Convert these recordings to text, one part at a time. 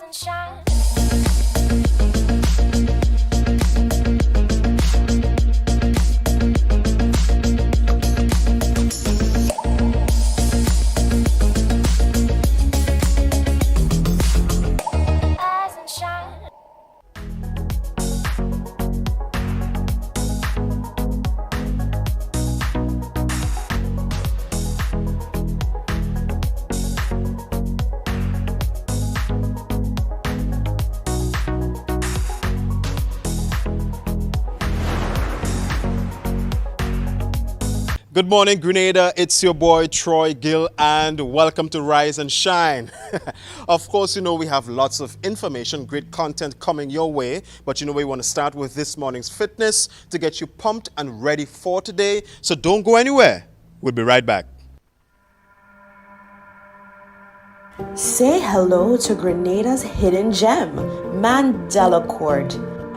and shine. Rise and shine. Good morning, Grenada. It's your boy Troy Gill, and welcome to Rise and Shine. Of course, you know we have lots of information, great content coming your way, but you know we want to start with this morning's fitness to get you pumped and ready for today. So don't go anywhere. We'll be right back. Say hello to Grenada's hidden gem, Mandela Court,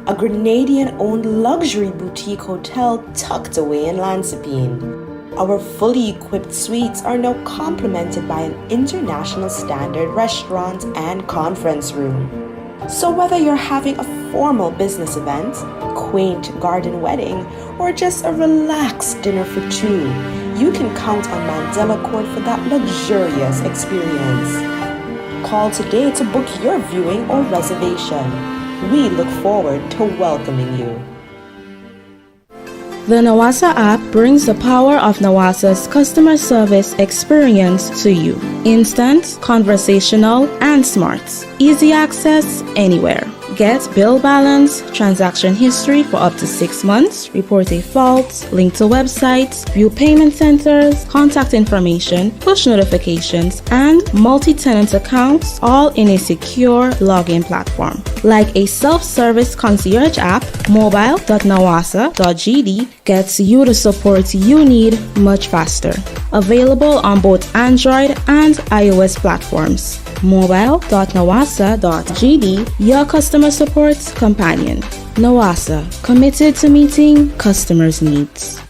a Grenadian-owned luxury boutique hotel tucked away in Lansipine. Our fully equipped suites are now complemented by an international standard restaurant and conference room. So whether you're having a formal business event, quaint garden wedding, or just a relaxed dinner for two, you can count on Mandela Court for that luxurious experience. Call today to book your viewing or reservation. We look forward to welcoming you. The Nawasa app brings the power of Nawasa's customer service experience to you. Instant, conversational, and smart. Easy access anywhere. Get bill balance, transaction history for up to 6 months, report a fault, link to websites, view payment centers, contact information, push notifications, and multi-tenant accounts, all in a secure login platform. Like a self-service concierge app, mobile.nawasa.gd gets you the support you need much faster. Available on both Android and iOS platforms. Mobile.nawasa.gd, your customer support companion. Nawasa, committed to meeting customers' needs.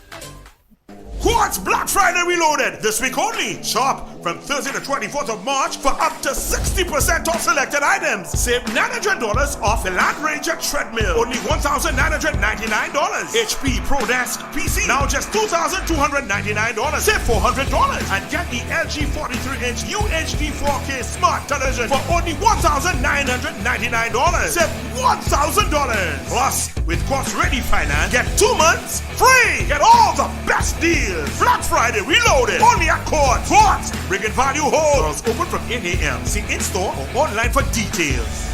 Quartz Black Friday Reloaded this week only. Shop from Thursday the 24th of March for up to 60% off selected items. Save $900 off the Land Ranger treadmill, only $1,999. HP ProDesk PC, now just $2,299. Save $400 and get the LG 43-inch UHD 4K Smart Television for only $1,999. Save $1,000. Plus, with Quartz Ready Finance, get 2 months free. Get all the best deals. Black Friday Reloaded only at Quartz. Quartz, bringing value home. Stores open from 8 a.m. See in-store or online for details.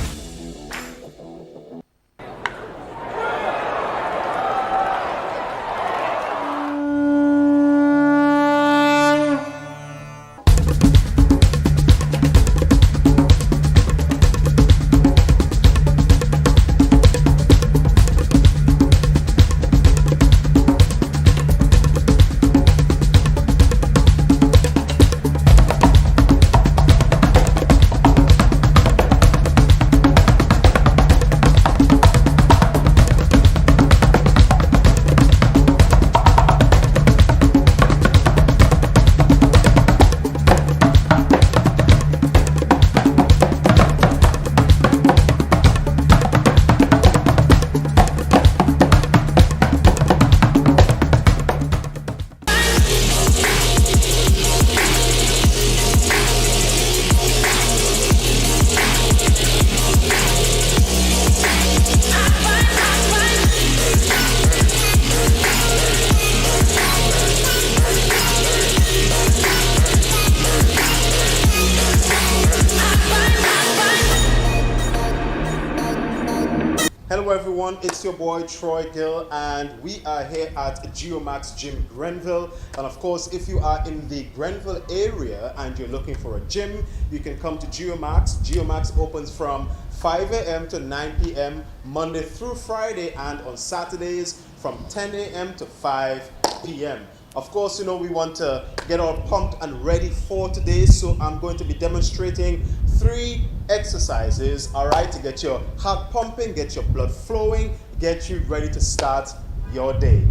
Hello everyone, it's your boy Troy Gill, and we are here at Geomax Gym Grenville. And of course, if you are in the Grenville area and you're looking for a gym, you can come to Geomax. Geomax opens from 5 a.m. to 9 p.m. Monday through Friday, and on Saturdays from 10 a.m. to 5 p.m. Of course, you know, we want to get all pumped and ready for today, so I'm going to be demonstrating 3 exercises, all right, to get your heart pumping, get your blood flowing, get you ready to start your day.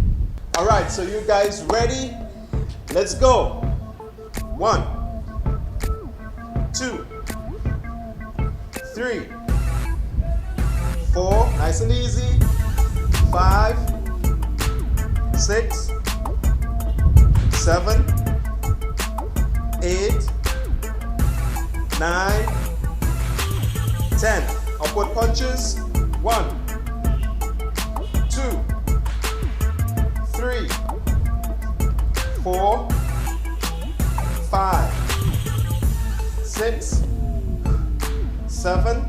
All right, so you guys ready? Let's go. 1, 2, 3, 4, nice and easy. 5, 6, 7, 8, 9, 10. Upward punches. 1, 2, 3, 4, 5, 6, 7,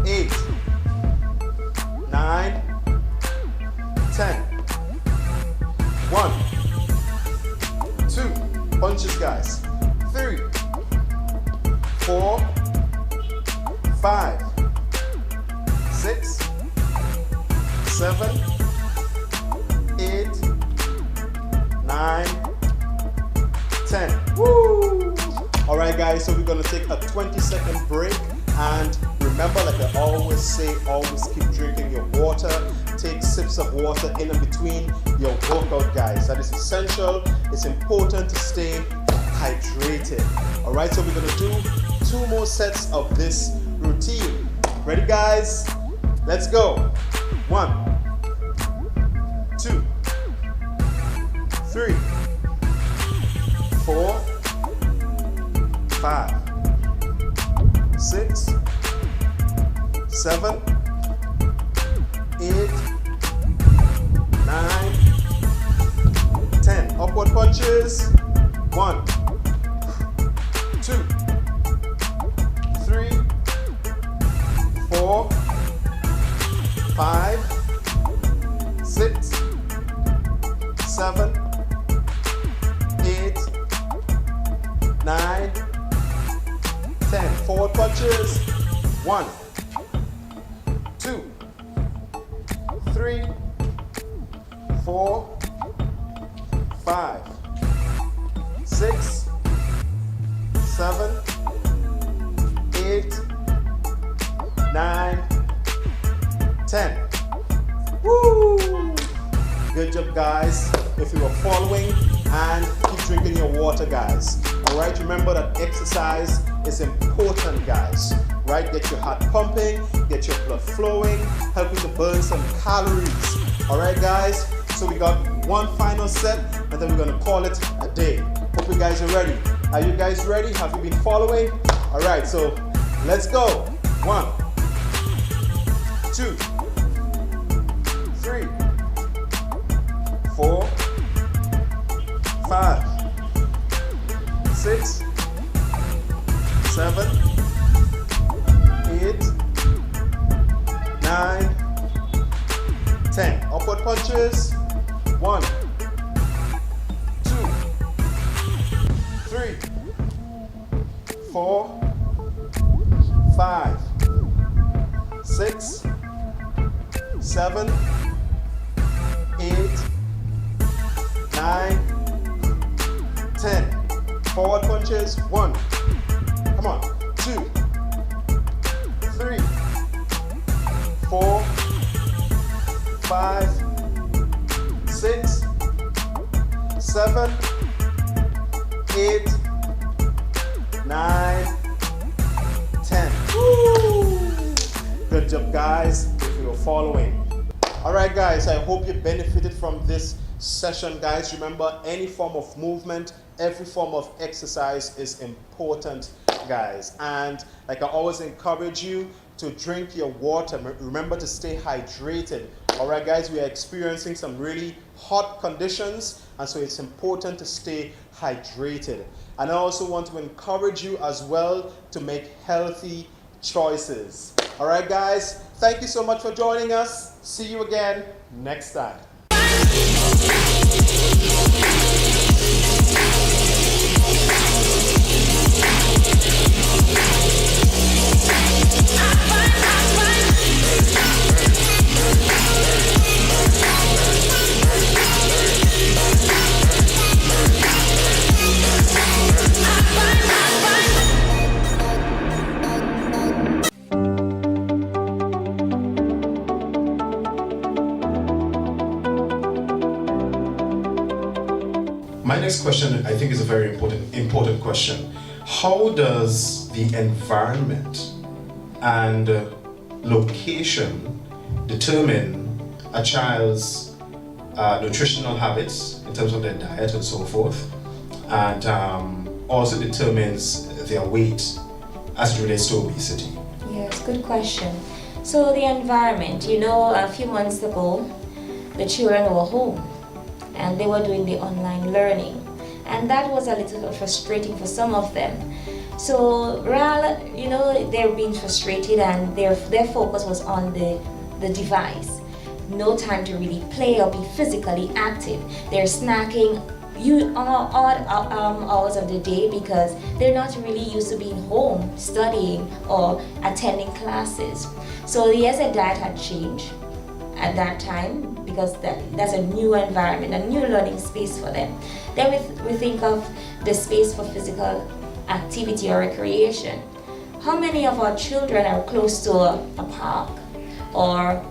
8, 9, 10. 1, 2, punches guys. 3, 4, 5, 6, 7, 8, 9, 10. Woo! All right, guys, so we're gonna take a 20-second break, and remember, like I always say, always keep drinking your water. Take sips of water in and between your workout, guys. That is essential. It's important to stay hydrated. All right, so we're gonna do 2 more sets of this routine. Ready, guys? Let's go. 1, 2, 3, 4, 5, 6, 7, 8, 9, 10. Upward punches. 1, 2, 3, 4, 5, 6, 7, 8, 9, 10. Forward punches. 1, 2, 3, 4, 5, 6, 7, 8, 9, 10. Woo! Good job, guys. If you are following, and keep drinking your water, guys. All right, remember that exercise is important, guys. Right, get your heart pumping, get your blood flowing, help you to burn some calories. All right, guys. So we got 1 final set, and then we're gonna call it a day. Hope you guys are ready. Are you guys ready? Have you been following? All right, so let's go. 1, 2, 3, 4, 5, 6, 7, 8, 9, 10. Upward punches. 1, 2, 3, 4, 5, 6, 7, 8, 9, 10. Forward punches. 1. Come on. 2, 3, 4, 5, 6, 7, 8, 9, 10. Woo! Good job, guys, if you were following. All right, guys, I hope you benefited from this session, guys. Remember, any form of movement, every form of exercise is important, guys. And like I always encourage you to drink your water. Remember to stay hydrated. All right, guys, we are experiencing some really hot conditions, and so it's important to stay hydrated. And I also want to encourage you as well to make healthy choices. All right, guys, thank you so much for joining us. See you again next time. My next question, I think, is a very important question. How does the environment and location determine a child's nutritional habits in terms of their diet and so forth, and also determines their weight as it relates to obesity? Yes, good question. So the environment, you know, a few months ago, the children were home and they were doing the online learning, and that was a little frustrating for some of them. So rather, you know, they're being frustrated and their focus was on the device. No time to really play or be physically active. They're snacking odd hours of the day because they're not really used to being home studying or attending classes. So yes, their diet had changed at that time because that's a new environment, a new learning space for them. Then we think of the space for physical activity or recreation. How many of our children are close to a park or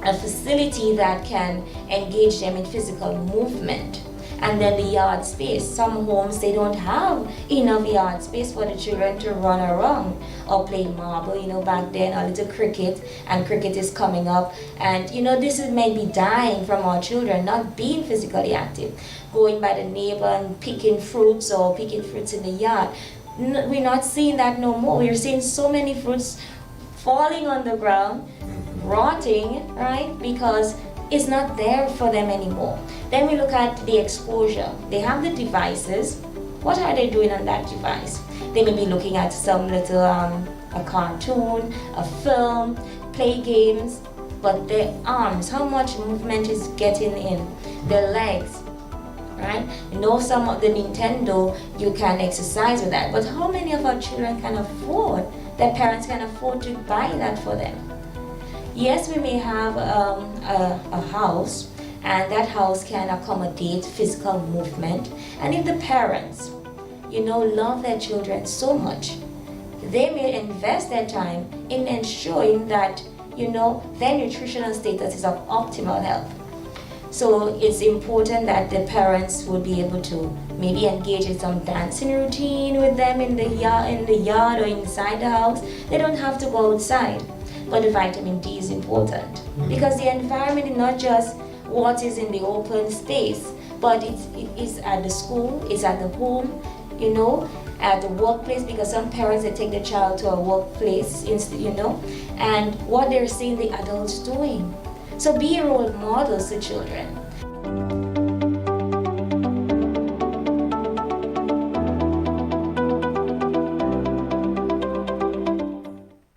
a facility that can engage them in physical movement? And then the yard space. Some homes, they don't have enough yard space for the children to run around or play marble. You know, back then a little cricket, and cricket is coming up. And you know, this is maybe dying from our children not being physically active. Going by the neighbor and picking fruits or picking fruits in the yard. We're not seeing that no more. We're seeing so many fruits falling on the ground, rotting, right? Because it's not there for them anymore. Then we look at the exposure. They have the devices. What are they doing on that device? They may be looking at some little a cartoon, a film, play games, but their arms, how much movement is getting in? Their legs, right? You know, some of the Nintendo, you can exercise with that, but how many of our children can afford, their parents can afford to buy that for them? Yes, we may have a house, and that house can accommodate physical movement. And if the parents, you know, love their children so much, they may invest their time in ensuring that, you know, their nutritional status is of optimal health. So it's important that the parents would be able to maybe engage in some dancing routine with them in the yard or inside the house. They don't have to go outside. But the vitamin D is important because the environment is not just what is in the open space, but it is at the school, it's at the home, you know, at the workplace, because some parents, they take their child to a workplace, you know, and what they're seeing the adults doing. So be role models to children.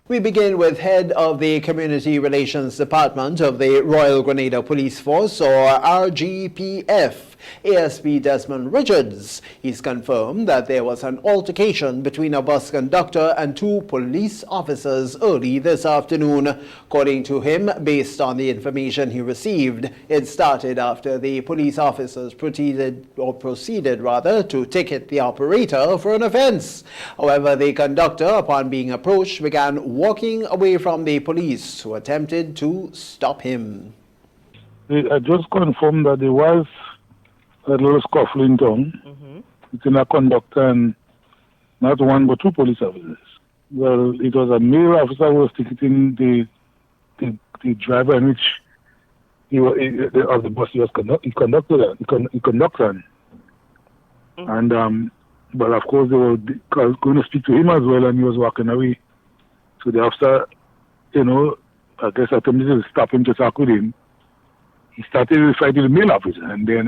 We begin with head of the Community Relations Department of the Royal Grenada Police Force, or RGPF, ASP Desmond Richards. He's confirmed that there was an altercation between a bus conductor and two police officers early this afternoon. According to him, based on the information he received, it started after the police officers proceeded to ticket the operator for an offense. However, the conductor, upon being approached, began walking away from the police, who attempted to stop him. I just confirmed that there was a little scuffle in town between a conductor and not one but two police officers. Well, it was a male officer who was ticketing the driver in which of the bus he conducted. And but of course they were going to speak to him as well, and he was walking away. So the officer, you know, I guess attempted to stop him to talk with him. He started to fight with the male officer, and then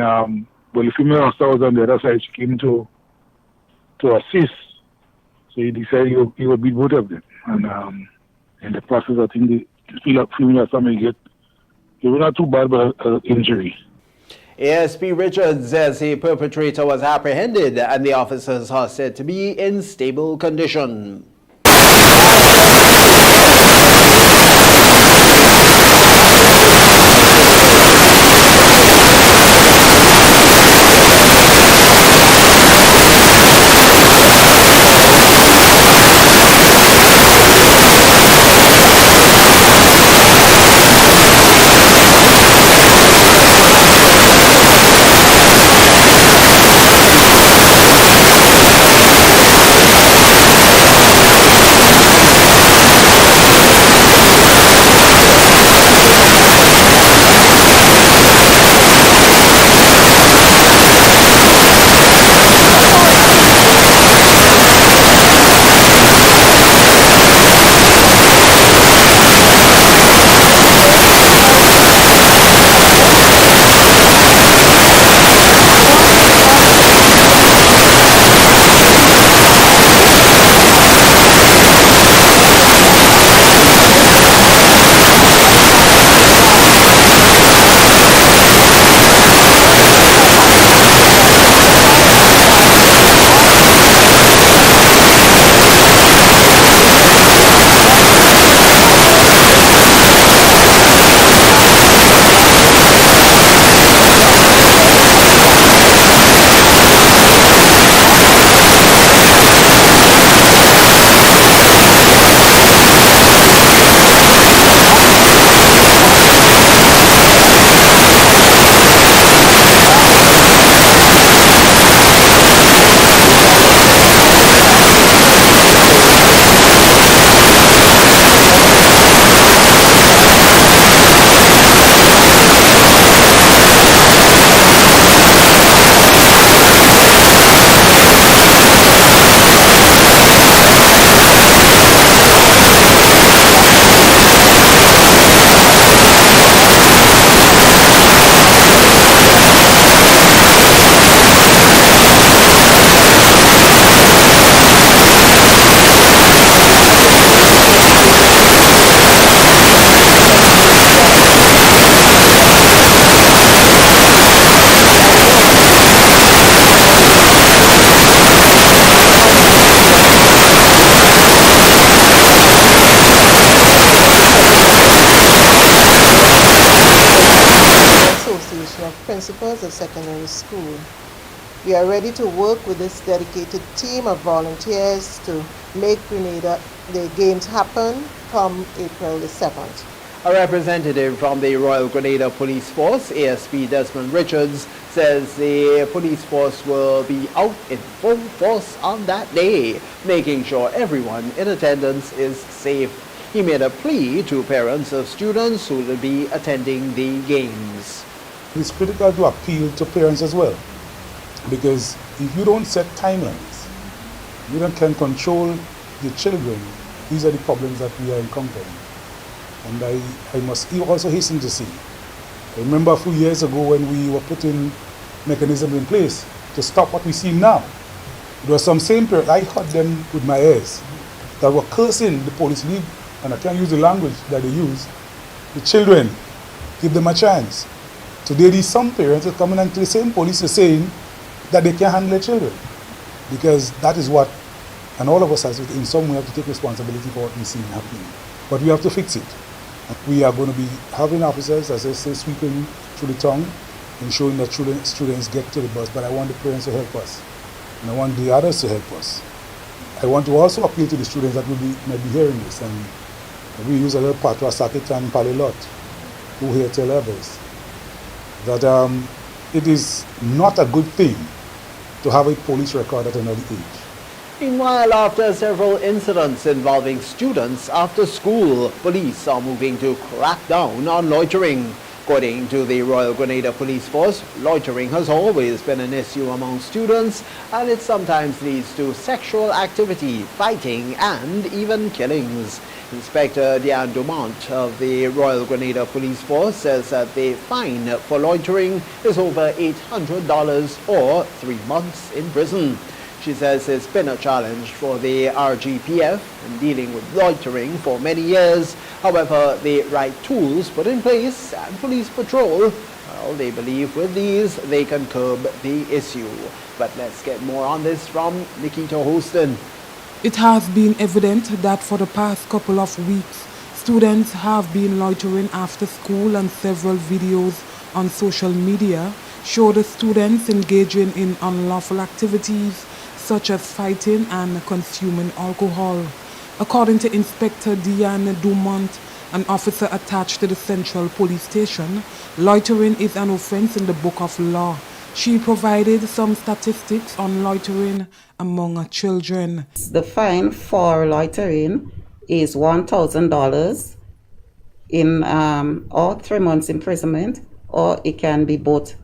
the female officer was on the other side. She came to assist. So he decided he would beat both of them. And in the process, I think the female officer may get, it was not too bad, but an injury. ASP Richards says the perpetrator was apprehended and the officers are said to be in stable condition. Joseph Secondary School. We are ready to work with this dedicated team of volunteers to make Grenada the games happen come April the 7th. A representative from the Royal Grenada Police Force, ASP Desmond Richards, says the police force will be out in full force on that day, making sure everyone in attendance is safe. He made a plea to parents of students who will be attending the games. It's critical to appeal to parents as well, because if you don't set timelines, you can control the children. These are the problems that we are encountering. And I must also hasten to say, I remember a few years ago when we were putting mechanisms in place to stop what we see now. There were some same parents, I heard them with my ears, that were cursing the police league, and I can't use the language that they use. The children, give them a chance. Today, these some parents are coming into the same police are saying that they can't handle their children, because that is what, and all of us as in some way have to take responsibility for what we see happening. But we have to fix it. We are going to be having officers, as I say, sweeping through the town, ensuring that students get to the bus. But I want the parents to help us, and I want the others to help us. I want to also appeal to the students that might be hearing this, and we use a little patois, sakit and palilot, who here tell others that it is not a good thing to have a police record at an early age. Meanwhile, after several incidents involving students after school, police are moving to crack down on loitering. According to the Royal Grenada Police Force, loitering has always been an issue among students, and it sometimes leads to sexual activity, fighting, and even killings. Inspector Diane Dumont of the Royal Grenada Police Force says that the fine for loitering is over $800 or 3 months in prison. She says it's been a challenge for the RGPF in dealing with loitering for many years. However, the right tools put in place and police patrol, well, they believe with these they can curb the issue. But let's get more on this from Nikita Houston. It has been evident that for the past couple of weeks, students have been loitering after school, and several videos on social media show the students engaging in unlawful activities such as fighting and consuming alcohol. According to Inspector Diane Dumont, an officer attached to the Central Police Station, loitering is an offense in the Book of Law. She provided some statistics on loitering among children. The fine for loitering is $1,000 in or 3 months imprisonment, or it can be both.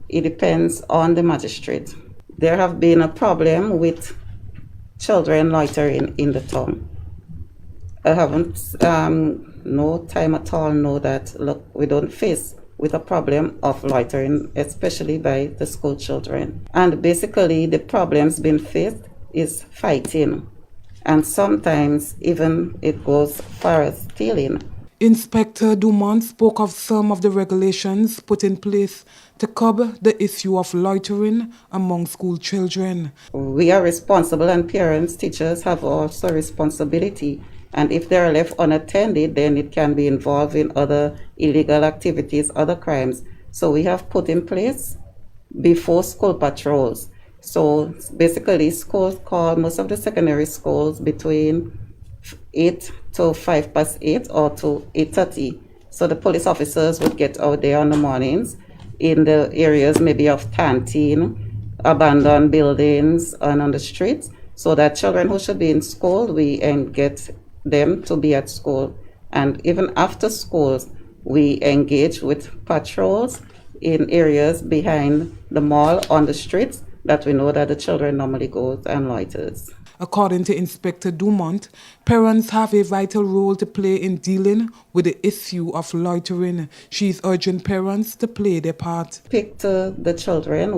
It depends on the magistrate. There have been a problem with children loitering in the town. I haven't no time at all know that, look, we don't face with a problem of loitering, especially by the school children. And basically the problems being faced is fighting, and sometimes even it goes far as stealing. Inspector Dumont spoke of some of the regulations put in place to curb the issue of loitering among school children. We are responsible, and parents, teachers have also responsibility. And if they are left unattended, then it can be involved in other illegal activities, other crimes. So we have put in place before school patrols. So basically schools call most of the secondary schools between 8 to 8:05 or to 8:30. So the police officers would get out there on the mornings in the areas maybe of canteen, abandoned buildings, and on the streets, so that children who should be in school, we get them to be at school. And even after schools, we engage with patrols in areas behind the mall, on the streets, that we know that the children normally go and loiters. According to Inspector Dumont, parents have a vital role to play in dealing with the issue of loitering. She is urging parents to play their part. Speak to the children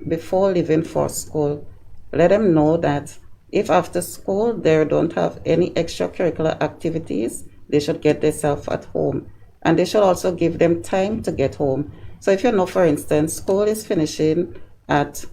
before leaving for school. Let them know that if after school they don't have any extracurricular activities, they should get themselves at home. And they should also give them time to get home. So if you know, for instance, school is finishing at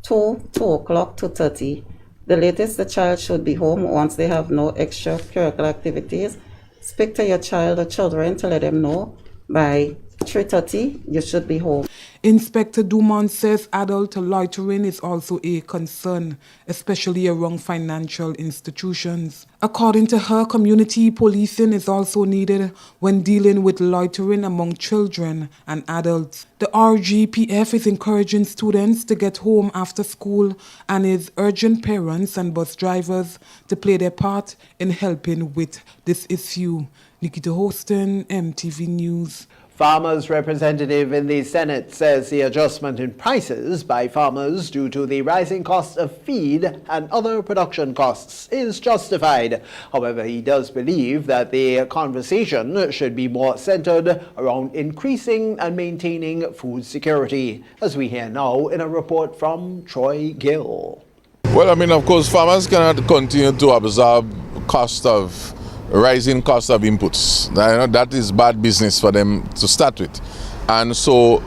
2 o'clock, 2:30. The latest the child should be home once they have no extracurricular activities. Speak to your child or children to let them know by 3:30, you should be home. Inspector Dumont says adult loitering is also a concern, especially around financial institutions. According to her, community policing is also needed when dealing with loitering among children and adults. The RGPF is encouraging students to get home after school and is urging parents and bus drivers to play their part in helping with this issue. Nikita Hostin, MTV News. Farmers' representative in the Senate says the adjustment in prices by farmers due to the rising cost of feed and other production costs is justified. However, he does believe that the conversation should be more centered around increasing and maintaining food security, as we hear now in a report from Troy Gill. Well, I mean, of course, farmers cannot continue to absorb rising cost of inputs. That is bad business for them to start with. And so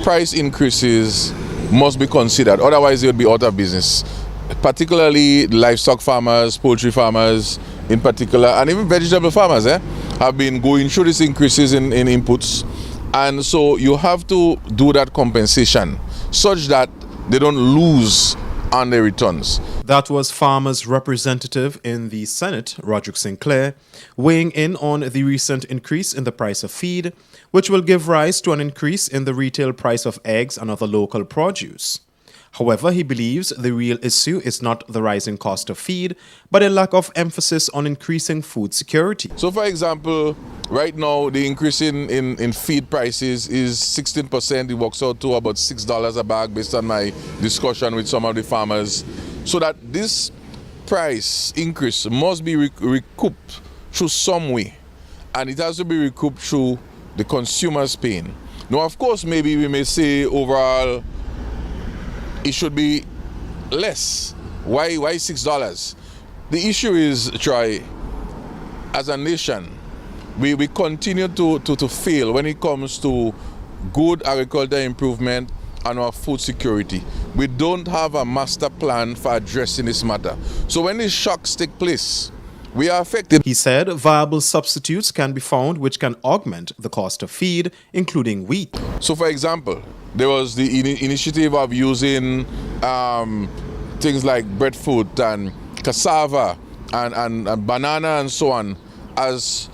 price increases must be considered, otherwise they would be out of business. Particularly livestock farmers, poultry farmers in particular, and even vegetable farmers have been going through these increases in inputs. And so you have to do that compensation such that they don't lose on their returns. That was farmers' representative in the Senate, Roderick Sinclair, weighing in on the recent increase in the price of feed, which will give rise to an increase in the retail price of eggs and other local produce. However, he believes the real issue is not the rising cost of feed, but a lack of emphasis on increasing food security. So, for example, right now the increase in feed prices is 16%. It works out to about $6 a bag based on my discussion with some of the farmers. So that this price increase must be recouped through some way, and it has to be recouped through the consumer's pain. Now, of course, maybe we may say overall it should be less. Why $6? The issue is, Troy, as a nation, we continue to fail when it comes to good agricultural improvement and our food security. We don't have a master plan for addressing this matter. So when these shocks take place, we are affected. He said viable substitutes can be found which can augment the cost of feed, including wheat. So, for example, there was the initiative of using things like breadfruit and cassava and banana and so on as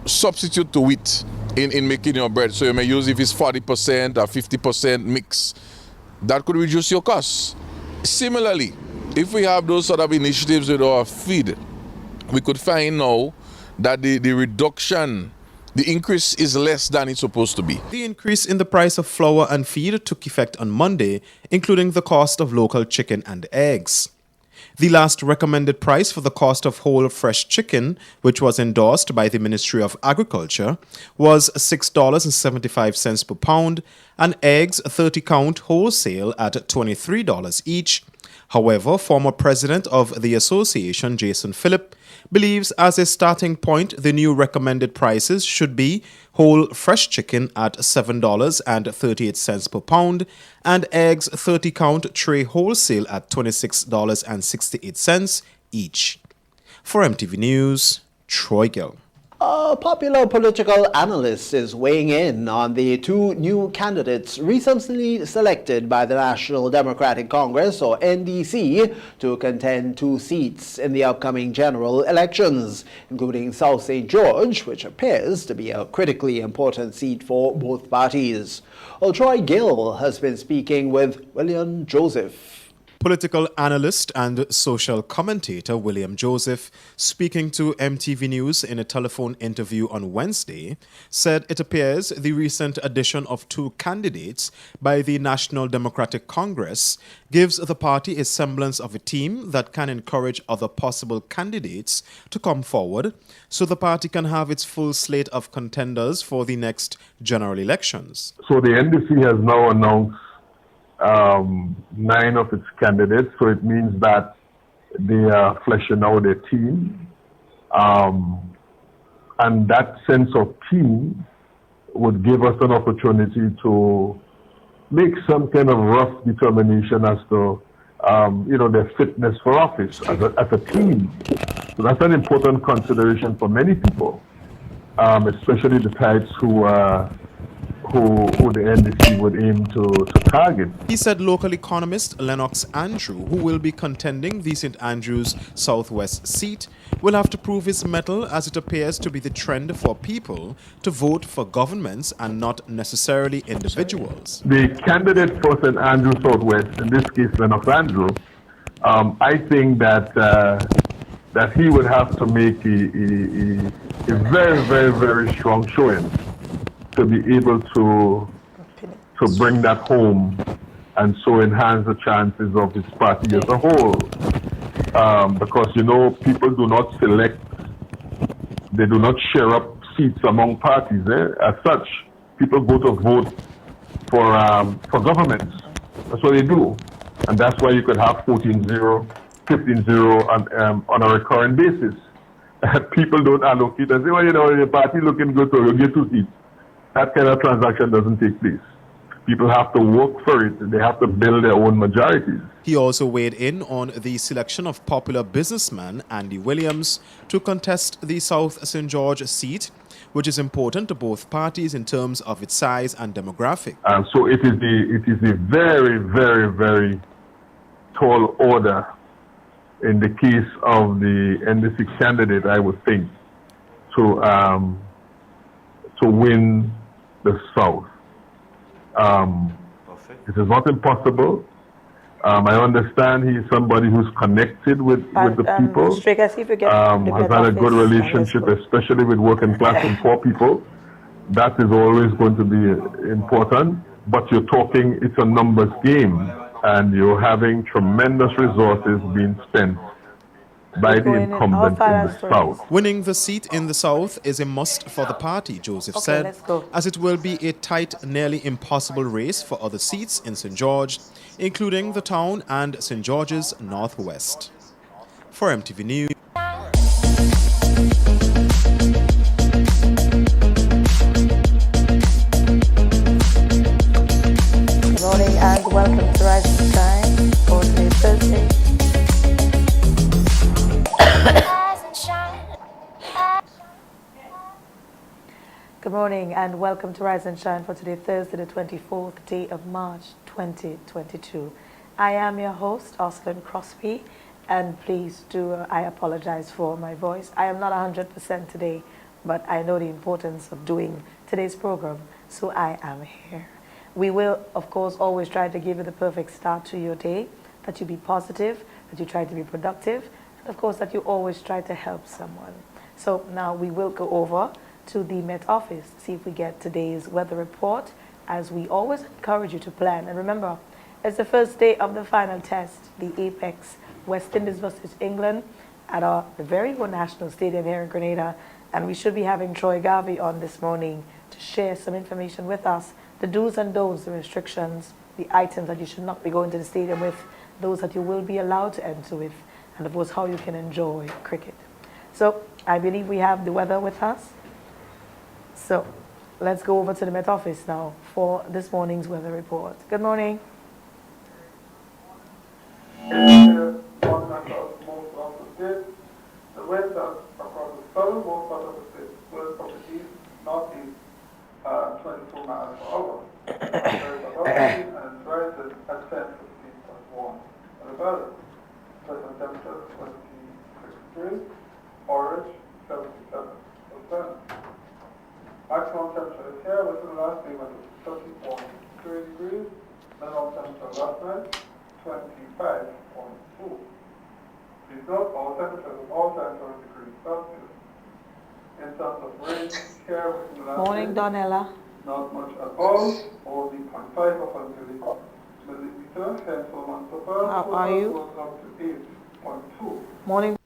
substitute to wheat in making your bread. So you may use if it's 40% or 50% mix. That could reduce your costs. Similarly, if we have those sort of initiatives with our feed, we could find now that the reduction, the increase is less than it's supposed to be. The increase in the price of flour and feed took effect on Monday, including the cost of local chicken and eggs. The last recommended price for the cost of whole fresh chicken, which was endorsed by the Ministry of Agriculture, was $6.75 per pound, and eggs 30-count wholesale at $23 each. However, former president of the association, Jason Phillip, believes as a starting point, the new recommended prices should be whole fresh chicken at $7.38 per pound and eggs 30-count tray wholesale at $26.68 each. For MTV News, Troy Gill. A popular political analyst is weighing in on the two new candidates recently selected by the National Democratic Congress, or NDC, to contend 2 seats in the upcoming general elections, including South St. George, which appears to be a critically important seat for both parties. Well, Troy Gill has been speaking with William Joseph. Political analyst and social commentator William Joseph, speaking to MTV News in a telephone interview on Wednesday, said it appears the recent addition of 2 candidates by the National Democratic Congress gives the party a semblance of a team that can encourage other possible candidates to come forward so the party can have its full slate of contenders for the next general elections. So the NDC has now announced 9 of its candidates, so it means that they are fleshing out their team. And that sense of team would give us an opportunity to make some kind of rough determination as to, their fitness for office as a team. So that's an important consideration for many people, especially the types who who the NDC would aim to target. He said local economist Lennox Andrew, who will be contending the St. Andrews Southwest seat, will have to prove his mettle, as it appears to be the trend for people to vote for governments and not necessarily individuals. The candidate for St. Andrews Southwest, in this case Lennox Andrew, I think that he would have to make a very, very, very strong showing to be able to bring that home and so enhance the chances of his party as a whole. Because, you know, people do not select, they do not share up seats among parties. As such, people go to vote for governments. That's what they do. And that's why you could have 14-0, 15-0 on a recurrent basis. People don't allocate and say, well, you know, your party looking good, so you get 2 seats. That kind of transaction doesn't take place. People have to work for it. They have to build their own majorities. He also weighed in on the selection of popular businessman Andy Williams to contest the South St. George seat, which is important to both parties in terms of its size and demographic. So it is a very, very, very tall order in the case of the NDC candidate, I would think, to win the South. It is not impossible. I understand he is somebody who's connected with the people, has had a good relationship, especially with working class and poor people. That is always going to be important. But you're talking, it's a numbers game, and you're having tremendous resources being spent by the incumbent in the South. Winning the seat in the South is a must for the party, Joseph said, as it will be a tight, nearly impossible race for other seats in St. George, including the town and St. George's Northwest. For MTV News. Good morning and welcome to Rise and Shine for today's Thursday. Good morning and welcome to Rise and Shine for today, Thursday, the 24th day of March, 2022. I am your host, Osland Crosby, and please I apologize for my voice. I am not 100% today, but I know the importance of doing today's program, so I am here. We will, of course, always try to give you the perfect start to your day, that you be positive, that you try to be productive, and of course that you always try to help someone. So now we will go over to the Met Office, see if we get today's weather report, as we always encourage you to plan. And remember, it's the first day of the final test, the Apex West Indies versus England at our very own national stadium here in Grenada. And we should be having Troy Garvey on this morning to share some information with us, the do's and don'ts, the restrictions, the items that you should not be going to the stadium with, those that you will be allowed to enter with, and of course how you can enjoy cricket. So I believe we have the weather with us. So let's go over to the Met Office now for this morning's weather report. Good morning. The winds across the southernmost part of the state will from the east, northeast, 22 miles per hour. There is a lot of wind and it rises at 10:15.1. And the balance, present temperature 26 degrees, orange 77%. Maximum temperature is here within the last 3 minutes, 30.3 degrees. Minimum temperature last night, 25.2. Please note all temperatures of all times are in degrees Celsius. In terms of rain, here within the last Morning, Donella. not much at all, only 0.5 of a millimeter, hence for months of Earth. How are you? Goes up to 8.2. Morning.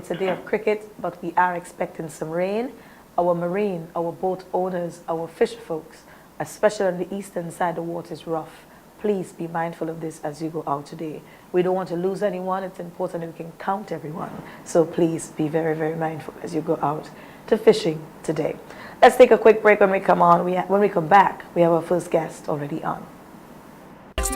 It's a day of cricket, but we are expecting some rain. Our marine, our boat owners, our fisher folks, especially on the eastern side, the water is rough. Please be mindful of this as you go out today. We don't want to lose anyone. It's important that we can count everyone. So please be very, very mindful as you go out to fishing today. Let's take a quick break. When we come back, we have our first guest already on.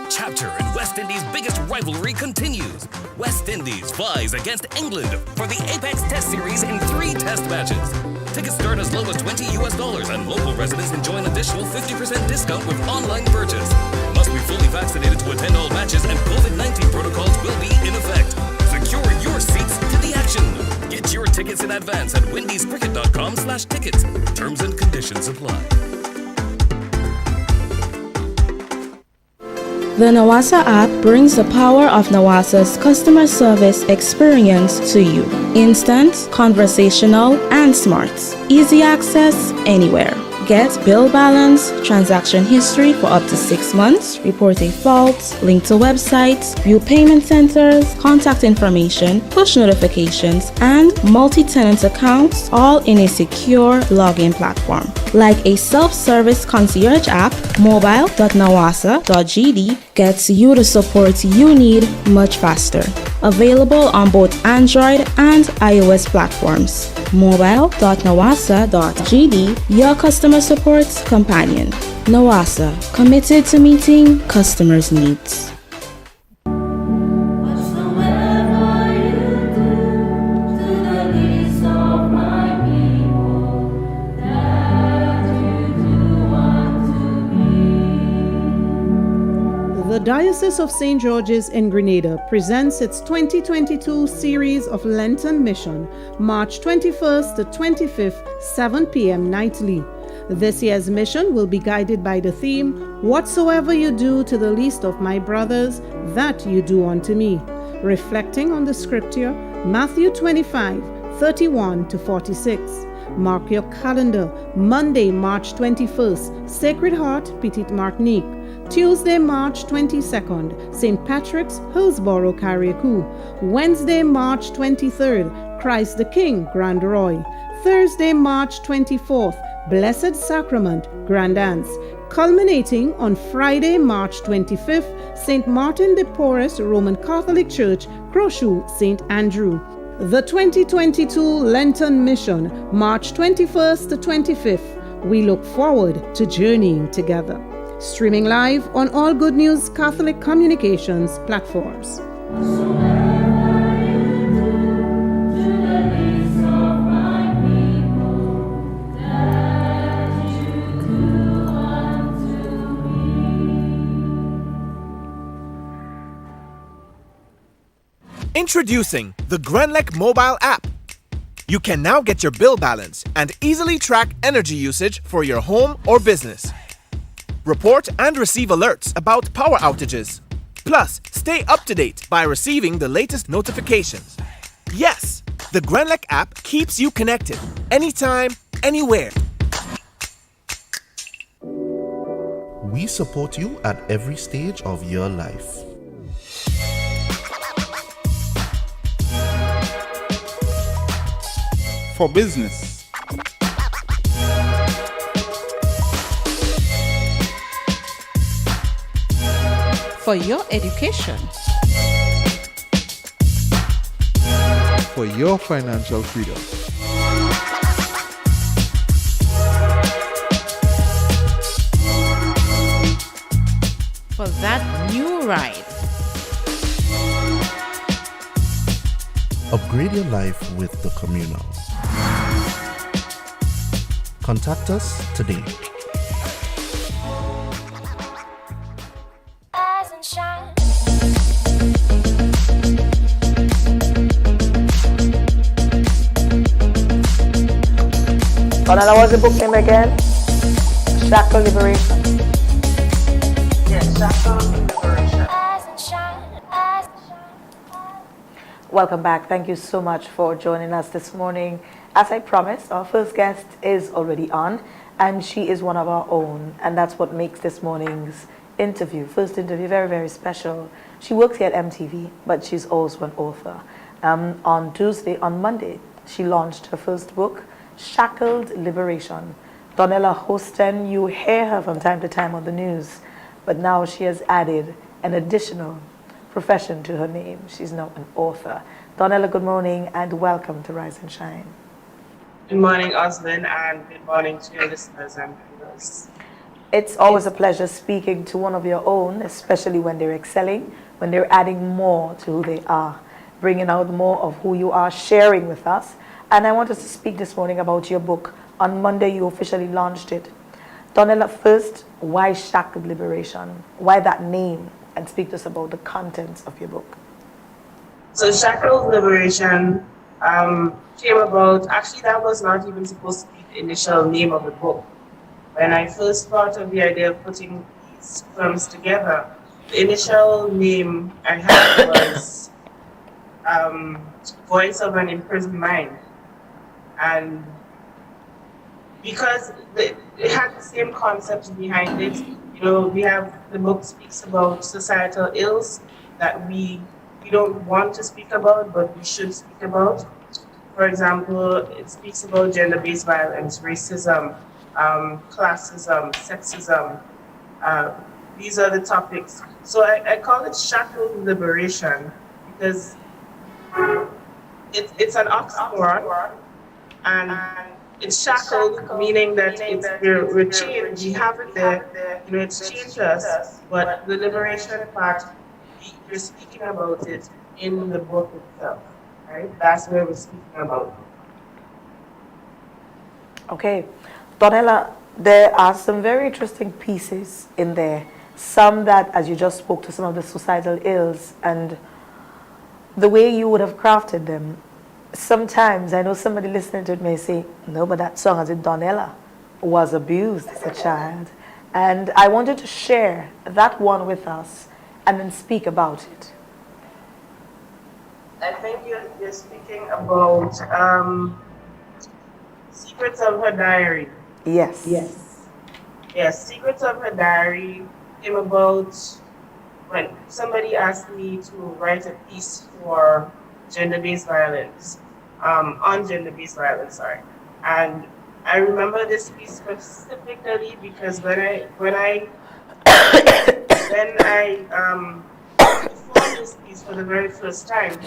Chapter in West Indies' biggest rivalry continues. West Indies flies against England for the Apex Test Series in 3 test matches. Tickets start as low as $20 and local residents enjoy an additional 50% discount with online purchase. Must be fully vaccinated to attend all matches and COVID-19 protocols will be in effect. Secure your seats to the action. Get your tickets in advance at windiescricket.com/tickets. Terms and conditions apply. The Nawasa app brings the power of Nawasa's customer service experience to you. Instant, conversational, and smart. Easy access anywhere. Get bill balance, transaction history for up to 6 months, report a fault, link to websites, view payment centers, contact information, push notifications, and multi-tenant accounts, all in a secure login platform. Like a self-service concierge app, mobile.nawasa.gd gets you the support you need much faster. Available on both Android and iOS platforms. Mobile.nawasa.gd, your customer support companion. Nawasa, committed to meeting customers' needs. The Diocese of St. George's in Grenada presents its 2022 series of Lenten Mission, March 21st to 25th, 7 p.m. nightly. This year's mission will be guided by the theme, "Whatsoever you do to the least of my brothers, that you do unto me," reflecting on the scripture, Matthew 25, 31 to 46. Mark your calendar. Monday, March 21st, Sacred Heart, Petite Martinique. Tuesday, March 22nd, St. Patrick's, Hillsborough, Carriacou. Wednesday, March 23rd, Christ the King, Grand Roy. Thursday, March 24th, Blessed Sacrament, Grand Anse. Culminating on Friday, March 25th, St. Martin de Porres, Roman Catholic Church, Crochet, St. Andrew. The 2022 Lenten Mission, March 21st to 25th. We look forward to journeying together. Streaming live on all Good News Catholic Communications platforms. Introducing the Grenlec mobile app. You can now get your bill balance and easily track energy usage for your home or business. Report and receive alerts about power outages. Plus, stay up to date by receiving the latest notifications. Yes, the Grenlec app keeps you connected anytime, anywhere. We support you at every stage of your life. For business, for your education, for your financial freedom, for that new ride. Upgrade your life with the Communal. Contact us today. Rise and shine. But that was the book name again? Shackle Liberation. Yes, Shackle Liberation. Rise and shine. Rise and shine. Welcome back. Thank you so much for joining us this morning. As I promised, our first guest is already on, and she is one of our own, and that's what makes this morning's first interview, very, very special. She works here at MTV, but she's also an author. On Tuesday, on Monday, she launched her first book, Shackled Liberation. Donella Houston, you hear her from time to time on the news, but now she has added an additional profession to her name. She's now an author. Donella, good morning and welcome to Rise and Shine. Good morning, Osman, and good morning to your listeners and viewers. It's always a pleasure speaking to one of your own, especially when they're excelling, when they're adding more to who they are, bringing out more of who you are, sharing with us. And I want us to speak this morning about your book. On Monday, you officially launched it. Donella, first, why Shackled Liberation? Why that name? And speak to us about the contents of your book. So Shackled Liberation came about, actually that was not even supposed to be the initial name of the book. When I first thought of the idea of putting these films together, the initial name I had was Voice of an Imprisoned Mind. And because it had the same concepts behind it, you know, we have, the book speaks about societal ills that we don't want to speak about, but we should speak about. For example, it speaks about gender-based violence, racism, classism, sexism. These are the topics. So I call it Shackled Liberation because it's an oxymoron, and it's shackled, meaning that we're chained, we have it there, you know, it's chained to us, but the liberation part, we're speaking about it in the book itself, right? That's where we're speaking about. Okay. Donella, there are some very interesting pieces in there. Some that, as you just spoke to some of the societal ills and the way you would have crafted them. Sometimes, I know somebody listening to it may say, no, but that song, as in Donella, was abused as a child. And I wanted to share that one with us and then speak about it. I think you're speaking about Secrets of Her Diary. Yes. Yes, Secrets of Her Diary came about when somebody asked me to write a piece for gender-based violence, on gender-based violence, sorry. And I remember this piece specifically because when I performed this piece for the very first time,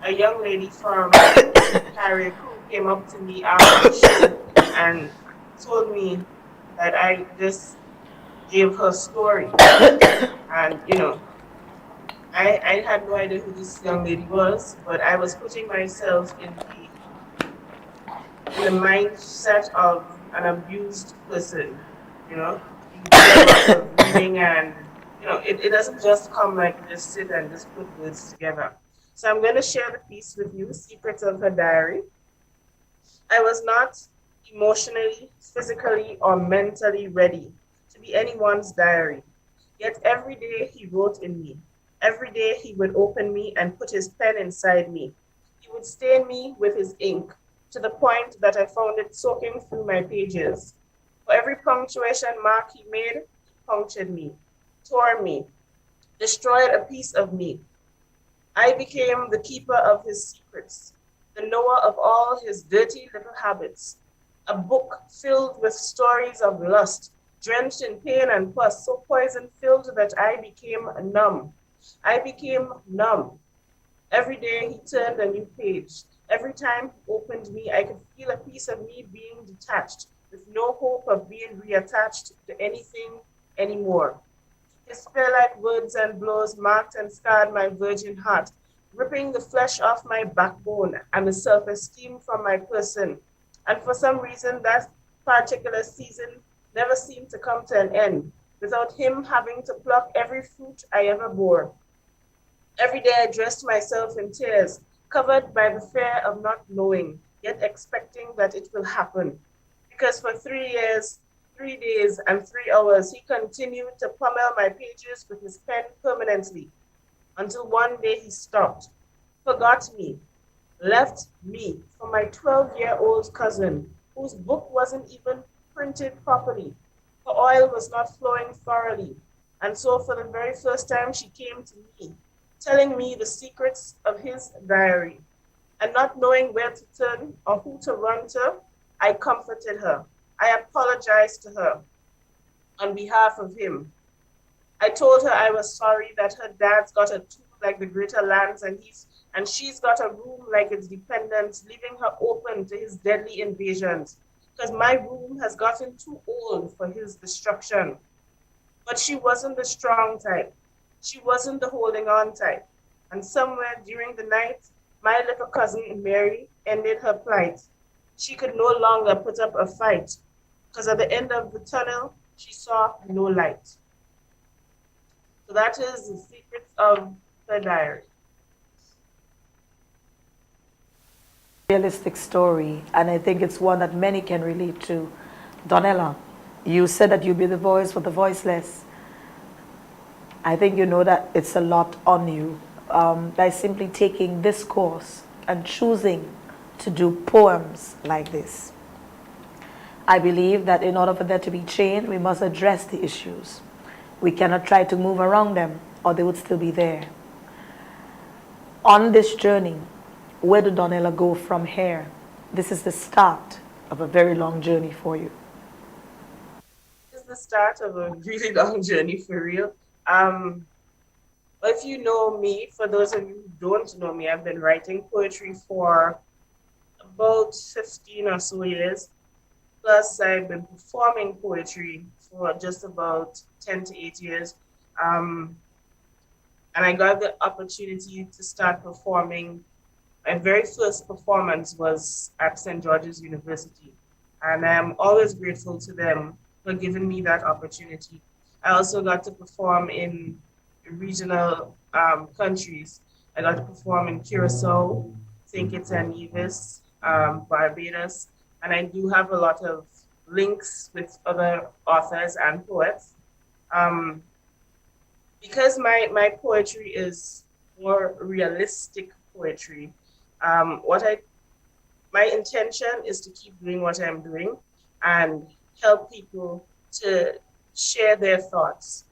a young lady from Carriacou came up to me after the show and told me that I just gave her story. And, you know, I had no idea who this young lady was, but I was putting myself in the mindset of an abused person, you know. You do a lot of reading and, you know, it doesn't just come like just sit and just put words together. So I'm going to share the piece with you, Secrets of Her Diary. I was not emotionally, physically, or mentally ready to be anyone's diary. Yet every day he wrote in me. Every day he would open me and put his pen inside me. He would stain me with his ink to the point that I found it soaking through my pages. For every punctuation mark he made, he punctured me, tore me, destroyed a piece of me. I became the keeper of his secrets, the knower of all his dirty little habits. A book filled with stories of lust, drenched in pain and pus, so poison-filled that I became numb. I became numb. Every day he turned a new page. Every time he opened me, I could feel a piece of me being detached, with no hope of being reattached to anything anymore. His spear-like words and blows marked and scarred my virgin heart, ripping the flesh off my backbone and the self-esteem from my person. And for some reason, that particular season never seemed to come to an end, without him having to pluck every fruit I ever bore. Every day I dressed myself in tears, covered by the fear of not knowing, yet expecting that it will happen. Because for 3 years, 3 days, and 3 hours, he continued to pummel my pages with his pen permanently, until one day he stopped, forgot me, left me for my 12-year-old cousin, whose book wasn't even printed properly. Her oil was not flowing thoroughly, and so for the very first time she came to me, telling me the secrets of his diary. And not knowing where to turn or who to run to, I comforted her. I apologized to her on behalf of him. I told her I was sorry that her dad's got a tool like the Greater Lands and she's got a room like its dependents, leaving her open to his deadly invasions. Because my room has gotten too old for his destruction. But she wasn't the strong type. She wasn't the holding on type. And somewhere during the night, my little cousin Mary ended her plight. She could no longer put up a fight because at the end of the tunnel, she saw no light. So that is the secrets of her diary. Realistic story, and I think it's one that many can relate to. Donella, you said that you'd be the voice for the voiceless. I think you know that it's a lot on you by simply taking this course and choosing to do poems like this. I believe that in order for there to be change, we must address the issues. We cannot try to move around them, or they would still be there. On this journey, where do Donella go from here? This is the start of a very long journey for you. This is the start of a really long journey for real. If you know me, for those of you who don't know me, I've been writing poetry for about 15 or so years. Plus, I've been performing poetry for just about 10 to 8 years. And I got the opportunity to start performing. My very first performance was at St. George's University. And I'm always grateful to them for giving me that opportunity. I also got to perform in regional countries. I got to perform in Curacao, St. Kitts and Nevis, Barbados, and I do have a lot of links with other authors and poets. Because my poetry is more realistic poetry, my intention is to keep doing what I'm doing and help people to share their thoughts.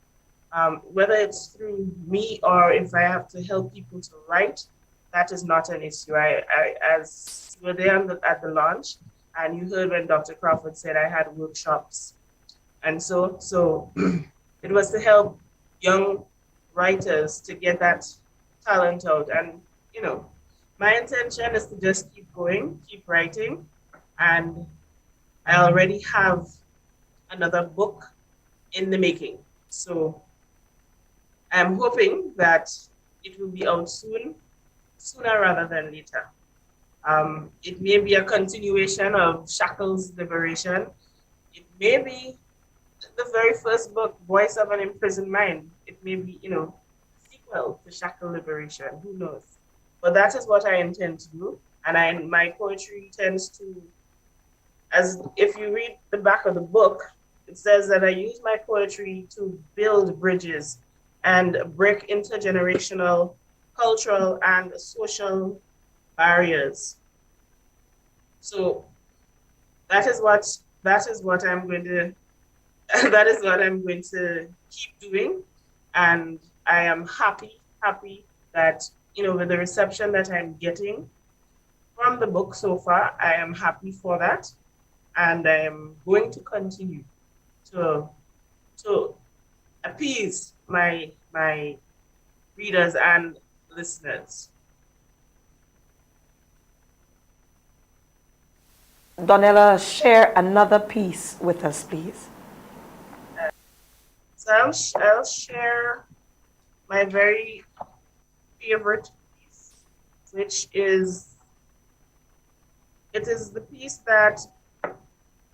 Whether it's through me or if I have to help people to write, that is not an issue. As you were there at the launch, and you heard when Dr. Crawford said I had workshops. And so it was to help young writers to get that talent out. And, you know, my intention is to just keep going, keep writing. And I already have another book in the making. So I'm hoping that it will be out sooner rather than later. It may be a continuation of Shackles' Liberation. It may be the very first book, Voice of an Imprisoned Mind. It may be, you know, sequel to Shackle Liberation, who knows? But that is what I intend to do. And my poetry tends to, as if you read the back of the book, it says that I use my poetry to build bridges and break intergenerational, cultural, and social barriers. So that is what I'm going to keep doing, and I am happy that, you know, with the reception that I'm getting from the book so far, I am happy for that, and I am going to continue to appease my readers and listeners. Donella, share another piece with us, please. So I'll share my very favorite piece, which is the piece that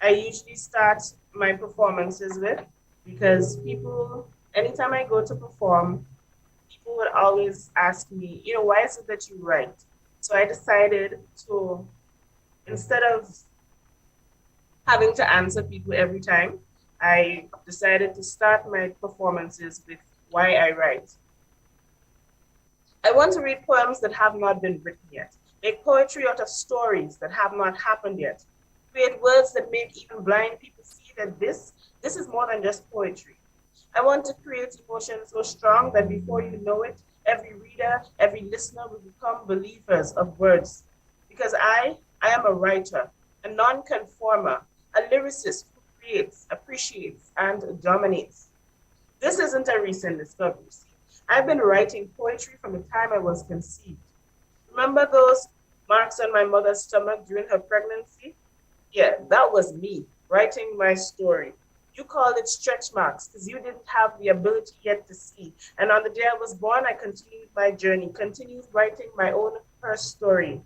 I usually start my performances with, because people, anytime I go to perform, people would always ask me, you know, why is it that you write? So I decided to, instead of having to answer people every time, I decided to start my performances with why I write. I want to read poems that have not been written yet, make poetry out of stories that have not happened yet, create words that make even blind people see that this is more than just poetry. I want to create emotion so strong that before you know it, every reader, every listener will become believers of words. Because I am a writer, a non-conformer, a lyricist who creates, appreciates, and dominates. This isn't a recent discovery. See, I've been writing poetry from the time I was conceived. Remember those marks on my mother's stomach during her pregnancy? Yeah, that was me writing my story. You called it stretch marks because you didn't have the ability yet to see. And on the day I was born, I continued my journey, continued writing my own first story,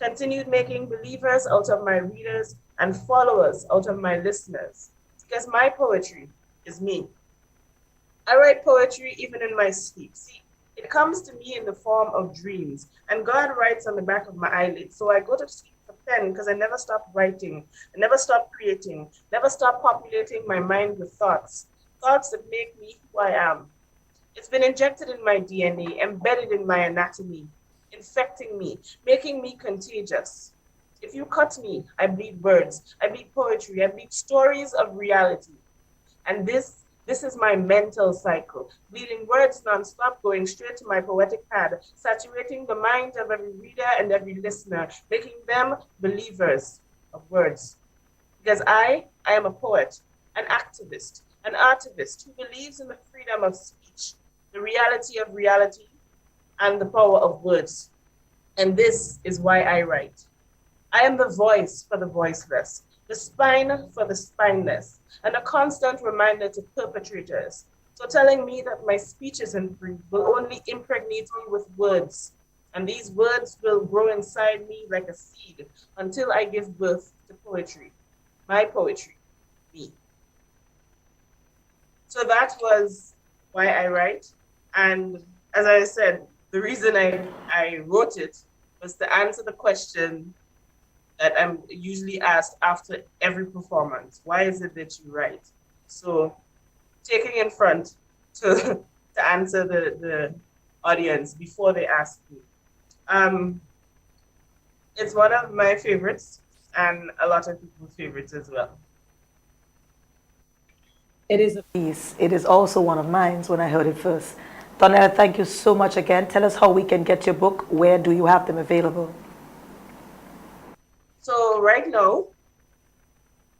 continued making believers out of my readers and followers out of my listeners. Because my poetry is me. I write poetry even in my sleep. See, it comes to me in the form of dreams, and God writes on the back of my eyelids. So I go to sleep for pen because I never stop writing, I never stop creating, never stop populating my mind with thoughts that make me who I am. It's been injected in my DNA, embedded in my anatomy, infecting me, making me contagious. If you cut me, I bleed words, I bleed poetry, I bleed stories of reality. And this is my mental cycle, bleeding words nonstop, going straight to my poetic pad, saturating the mind of every reader and every listener, making them believers of words. Because I am a poet, an activist, an artivist who believes in the freedom of speech, the reality of reality, and the power of words. And this is why I write. I am the voice for the voiceless, the spine for the spineless, and a constant reminder to perpetrators. So telling me that my speech isn't free will only impregnate me with words. And these words will grow inside me like a seed until I give birth to poetry. My poetry, me. So that was why I write. And as I said, the reason I wrote it was to answer the question that I'm usually asked after every performance. Why is it that you write? So taking in front to answer the audience before they ask me. It's one of my favorites and a lot of people's favorites as well. It is a piece. It is also one of mine when I heard it first. Donella, thank you so much again. Tell us how we can get your book. Where do you have them available? So right now,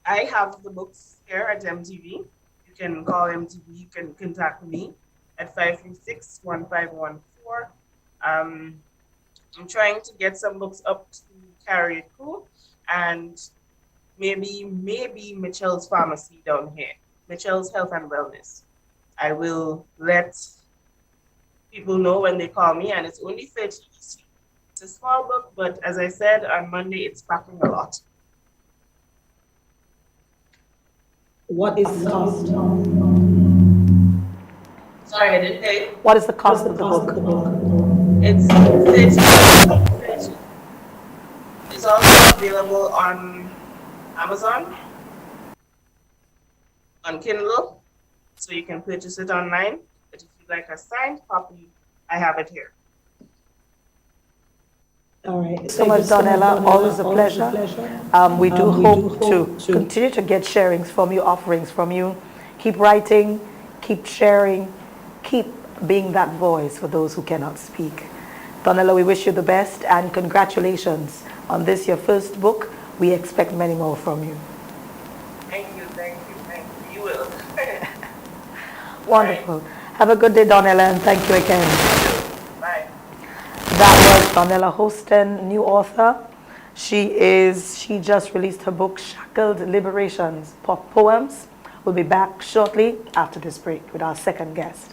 I have the books here at MTV. You can call MTV, you can contact me at 536-1514. I'm trying to get some books up to Carry It Cool and maybe Mitchell's Pharmacy down here, Mitchell's Health and Wellness. I will let people know when they call me, and it's only 30 EC. It's a small book, but as I said, on Monday, it's packing a lot. What is the cost? Sorry, I didn't pay. What is the cost of the book? It's 30. It's also available on Amazon, on Kindle, so you can purchase it online. But if you'd like a signed copy, I have it here. All right. So much, Donella. Always a pleasure. We do hope to continue to get sharings from you, offerings from you. Keep writing, keep sharing, keep being that voice for those who cannot speak. Donella, we wish you the best and congratulations on this, your first book. We expect many more from you. Thank you. You will. Wonderful. Bye. Have a good day, Donella, and thank you again. Bye. That was Donella Hostin, new author. She just released her book, Shackled Liberations, Poems. We'll be back shortly after this break with our second guest.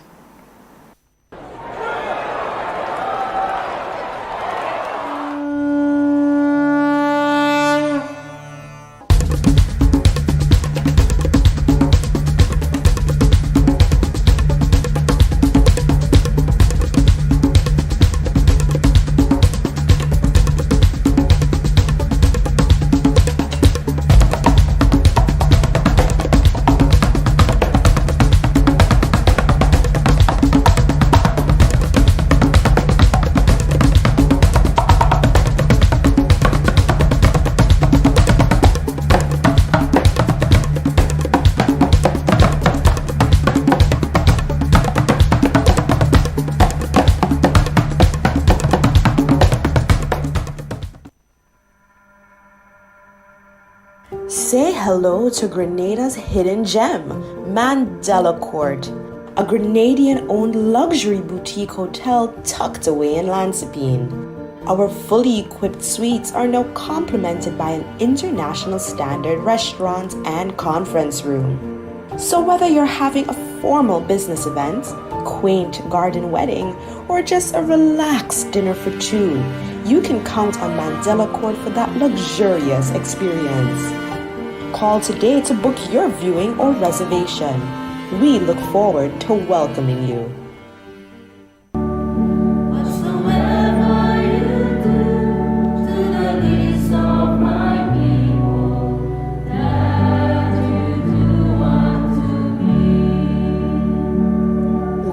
hello to Grenada's hidden gem, Mandela Court, a Grenadian-owned luxury boutique hotel tucked away in Lansipine. Our fully equipped suites are now complemented by an international standard restaurant and conference room. So whether you're having a formal business event, quaint garden wedding, or just a relaxed dinner for two, you can count on Mandela Court for that luxurious experience. Call today to book your viewing or reservation. We look forward to welcoming you.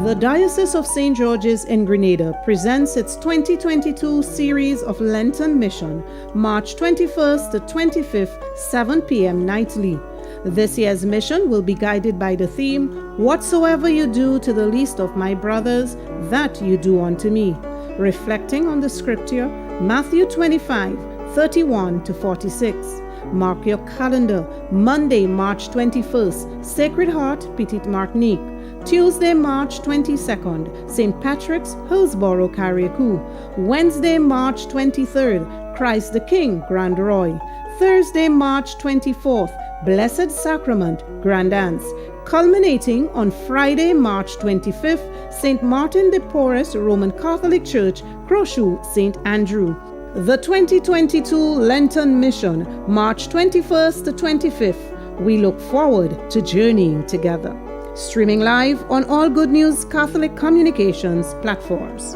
The Diocese of St. George's in Grenada presents its 2022 series of Lenten Mission, March 21st to 25th, 7 p.m. nightly. This year's mission will be guided by the theme, "Whatsoever you do to the least of my brothers, that you do unto me," reflecting on the scripture, Matthew 25, 31 to 46. Mark your calendar, Monday, March 21st, Sacred Heart, Petite Martinique. Tuesday, March 22nd, St. Patrick's, Hillsborough, Carriacou. Wednesday, March 23rd, Christ the King, Grand Roy. Thursday, March 24th, Blessed Sacrament, Grand Anse. Culminating on Friday, March 25th, St. Martin de Porres, Roman Catholic Church, Croshoux, St. Andrew. The 2022 Lenten Mission, March 21st to 25th. We look forward to journeying together. Streaming live on all Good News Catholic Communications platforms.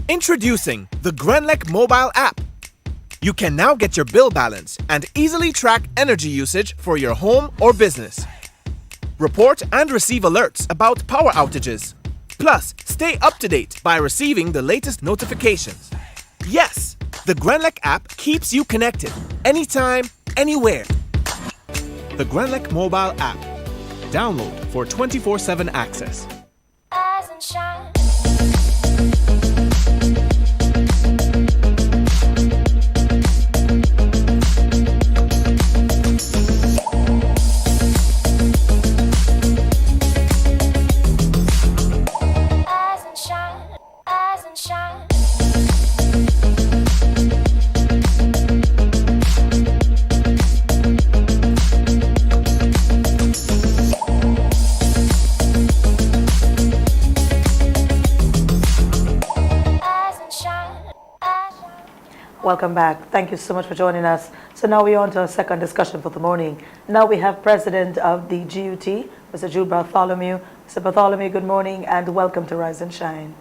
Introducing the Grenlec mobile app. You can now get your bill balance and easily track energy usage for your home or business. Report and receive alerts about power outages. Plus, stay up to date by receiving the latest notifications. Yes, the Grenlec app keeps you connected anytime, anywhere. The Grenlec mobile app. Download for 24/7 access. Rise and shine. Welcome back. Thank you so much for joining us. So now we're on to our second discussion for the morning. Now we have President of the GUT, Mr. Jude Bartholomew. Mr. Bartholomew, good morning and welcome to Rise and Shine.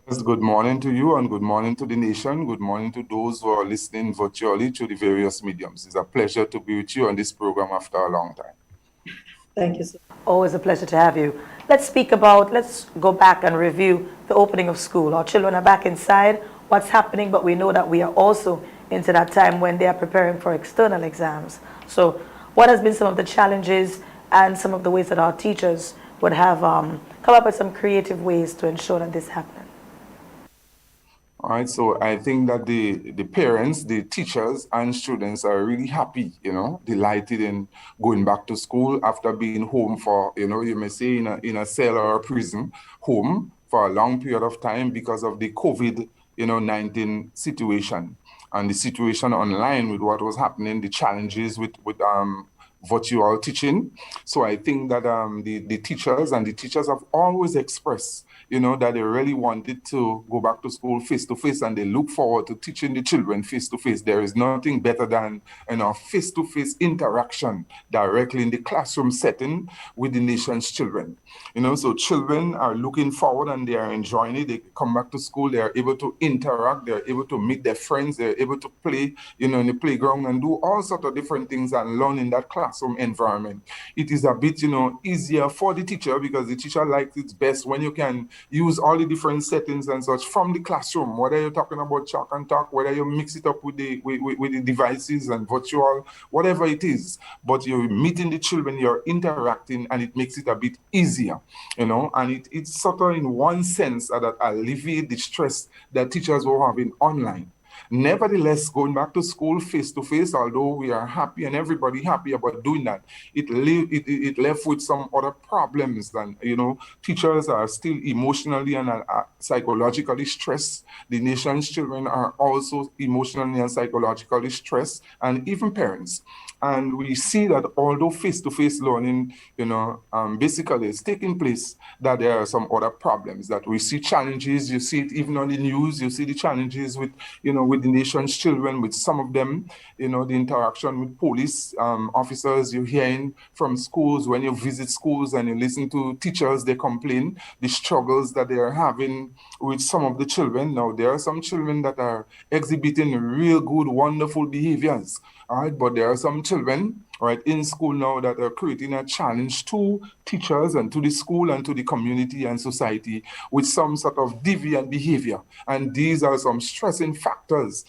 Yes, good morning to you and good morning to the nation. Good morning to those who are listening virtually through the various mediums. It's a pleasure to be with you on this program after a long time. Thank you, sir. Always a pleasure to have you. Let's go back and review the opening of school. Our children are back inside. What's happening, but we know that we are also into that time when they are preparing for external exams. So what has been some of the challenges and some of the ways that our teachers would have come up with some creative ways to ensure that this happens? All right, so I think that the parents, the teachers and students are really happy, delighted in going back to school after being home for, you may say in a cell or a prison, home for a long period of time because of the COVID-19 situation and the situation online with what was happening, the challenges with virtual teaching. So I think that the teachers have always expressed, that they really wanted to go back to school face-to-face and they look forward to teaching the children face-to-face. There is nothing better than face-to-face interaction directly in the classroom setting with the nation's children. So children are looking forward and they are enjoying it. They come back to school, they are able to interact, they're able to meet their friends, they're able to play, in the playground and do all sorts of different things and learn in that class. classroom environment. It is a bit, easier for the teacher because the teacher likes it best when you can use all the different settings and such from the classroom, whether you're talking about chalk and talk, whether you mix it up with the devices and virtual, whatever it is. But you're meeting the children, you're interacting, and it makes it a bit easier, and it's sort of in one sense that alleviate the stress that teachers were having online. Nevertheless, going back to school face-to-face, although we are happy and everybody happy about doing that, it left with some other problems. And, teachers are still emotionally and psychologically stressed. The nation's children are also emotionally and psychologically stressed, and even parents. And we see that although face-to-face learning, basically is taking place, that there are some other problems, that we see challenges. You see it even on the news. You see the challenges with the nation's children, with some of them, the interaction with police officers. You're hearing from schools, when you visit schools and you listen to teachers, they complain the struggles that they are having with some of the children. Now, there are some children that are exhibiting real good, wonderful behaviors. All right, but there are some children, right, in school now that are creating a challenge to teachers and to the school and to the community and society with some sort of deviant behavior. And these are some stressing factors,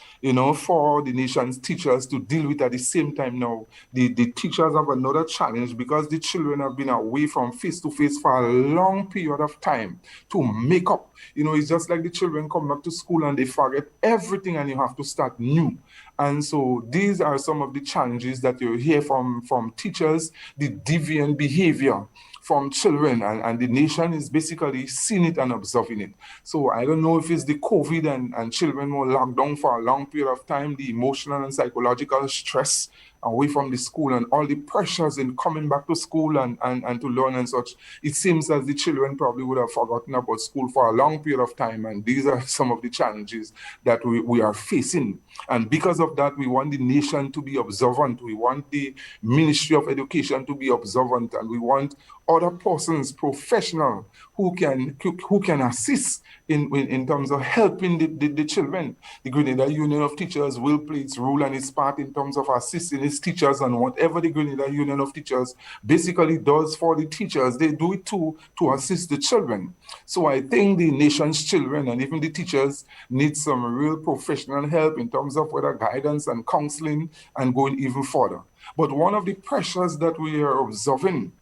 for the nation's teachers to deal with at the same time now. The teachers have another challenge because the children have been away from face-to-face for a long period of time to make up. It's just like the children come back to school and they forget everything and you have to start new. And so these are some of the challenges that you hear from teachers, the deviant behavior from children, and the nation is basically seeing it and observing it. So I don't know if it's the COVID and children were locked down for a long period of time, the emotional and psychological stress away from the school and all the pressures in coming back to school and to learn and such. It seems as the children probably would have forgotten about school for a long period of time, and these are some of the challenges that we are facing. And because of that, we want the nation to be observant. We want the Ministry of Education to be observant, and we want other persons, professional, who can assist in terms of helping the children. The Grenada Union of Teachers will play its role and its part in terms of assisting its teachers, and whatever the Grenada Union of Teachers basically does for the teachers, they do it too to assist the children. So I think the nation's children and even the teachers need some real professional help in terms of whether guidance and counseling and going even further. But one of the pressures that we are observing,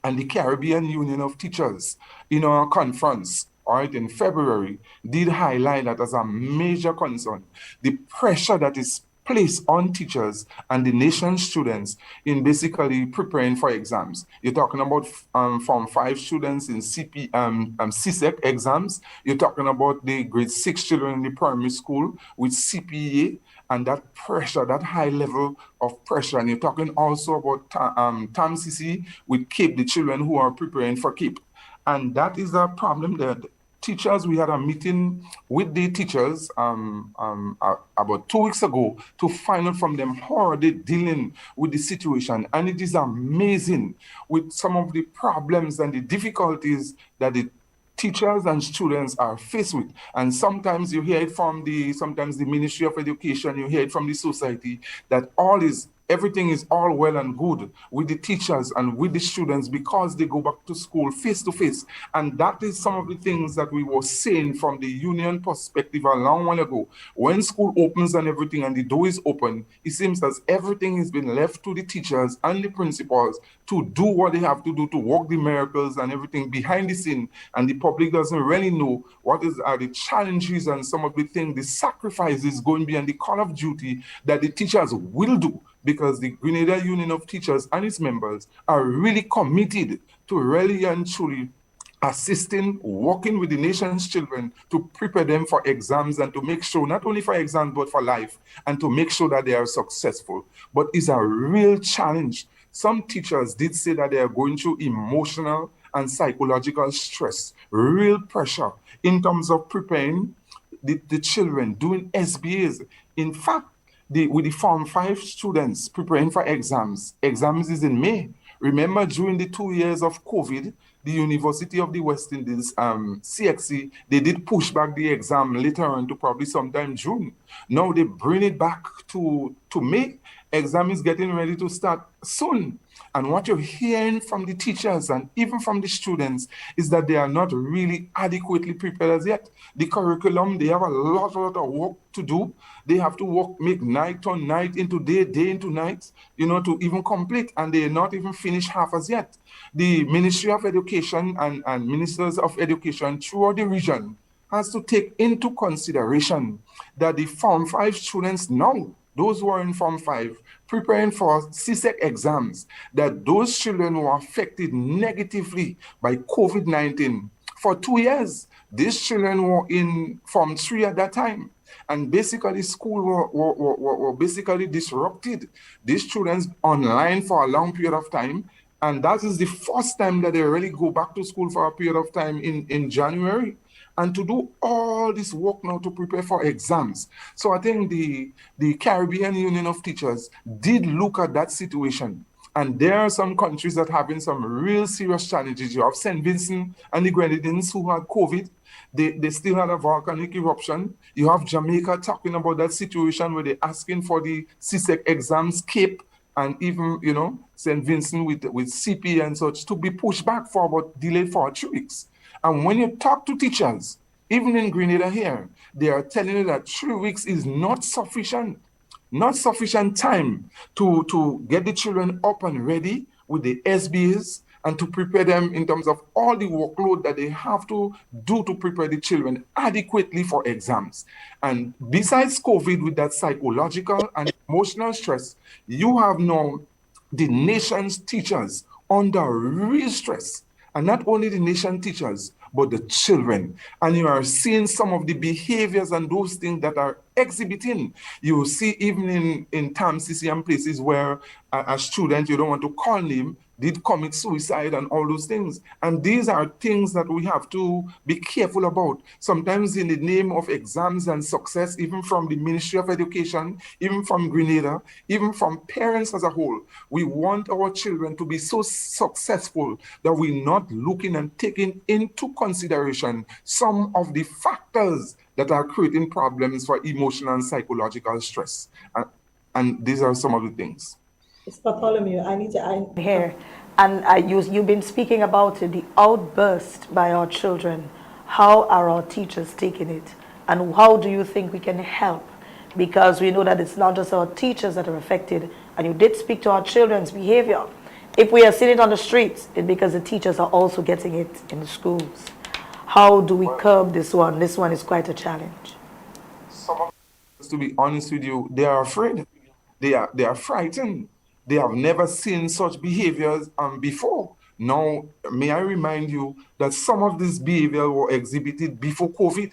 and the Caribbean Union of Teachers in our conference, in February, did highlight that as a major concern, the pressure that is placed on teachers and the nation's students in basically preparing for exams. You're talking about Form 5 students in CSEC exams. You're talking about the grade 6 children in the primary school with CPA, and that pressure, that high level of pressure. And you're talking also about TAMCC with CAPE, the children who are preparing for CAPE. And that is a problem that teachers, we had a meeting with the teachers about 2 weeks ago to find out from them how are they dealing with the situation. And it is amazing with some of the problems and the difficulties that the teachers and students are faced with. And sometimes you hear it from sometimes the Ministry of Education, you hear it from the society, that everything is all well and good with the teachers and with the students because they go back to school face to face. And that is some of the things that we were saying from the union perspective a long while ago. When school opens and everything and the door is open, it seems as everything has been left to the teachers and the principals to do what they have to do to work the miracles and everything behind the scene. And the public doesn't really know what are the challenges and some of the things, the sacrifices going beyond the call of duty that the teachers will do, because the Grenada Union of Teachers and its members are really committed to really and truly assisting, working with the nation's children to prepare them for exams and to make sure, not only for exams, but for life, and to make sure that they are successful. But it's a real challenge. Some teachers did say that they are going through emotional and psychological stress, real pressure in terms of preparing the children, doing SBAs. In fact, with the Form 5 students preparing for exams is in May. Remember, during the 2 years of COVID, the University of the West Indies, CXC, they did push back the exam later on to probably sometime June. Now they bring it back to May. Exam is getting ready to start soon. And what you're hearing from the teachers and even from the students is that they are not really adequately prepared as yet. The curriculum, they have a lot of work to do. They have to work, make night on night into day, day into night, to even complete. And they're not even finished half as yet. The Ministry of Education and Ministers of Education throughout the region has to take into consideration that the Form 5 students now, those who are in Form 5, preparing for CSEC exams, that those children were affected negatively by COVID-19 for 2 years. These children were in Form 3 at that time. And basically school were basically disrupted. These students online for a long period of time. And that is the first time that they really go back to school for a period of time in January. And to do all this work now to prepare for exams. So I think the Caribbean Union of Teachers did look at that situation. And there are some countries that are having some real serious challenges. You have St. Vincent and the Grenadines who had COVID. They still had a volcanic eruption. You have Jamaica talking about that situation where they're asking for the CSEC exams, Cape, and even, St. Vincent with CP and such to be pushed back for about delayed for 2 weeks. And when you talk to teachers, even in Grenada here, they are telling you that 3 weeks is not sufficient time to get the children up and ready with the SBAs and to prepare them in terms of all the workload that they have to do to prepare the children adequately for exams. And besides COVID, with that psychological and emotional stress, you have now the nation's teachers under real stress. And not only the nation teachers, but the children. And you are seeing some of the behaviors and those things that are exhibiting. You see even in Tam Sisi and places where a student, you don't want to call name, did commit suicide and all those things. And these are things that we have to be careful about. Sometimes in the name of exams and success, even from the Ministry of Education, even from Grenada, even from parents as a whole, we want our children to be so successful that we're not looking and taking into consideration some of the factors that are creating problems for emotional and psychological stress. And these are some of the things. It's Bartholomew. I need to here, and you've been speaking about it, the outburst by our children. How are our teachers taking it, and how do you think we can help? Because we know that it's not just our teachers that are affected, and you did speak to our children's behavior. If we are seeing it on the streets, it's because the teachers are also getting it in the schools. How do we curb this one? This one is quite a challenge. To be honest with you, they are afraid. They are frightened. They have never seen such behaviors before. Now, may I remind you that some of this behavior were exhibited before COVID.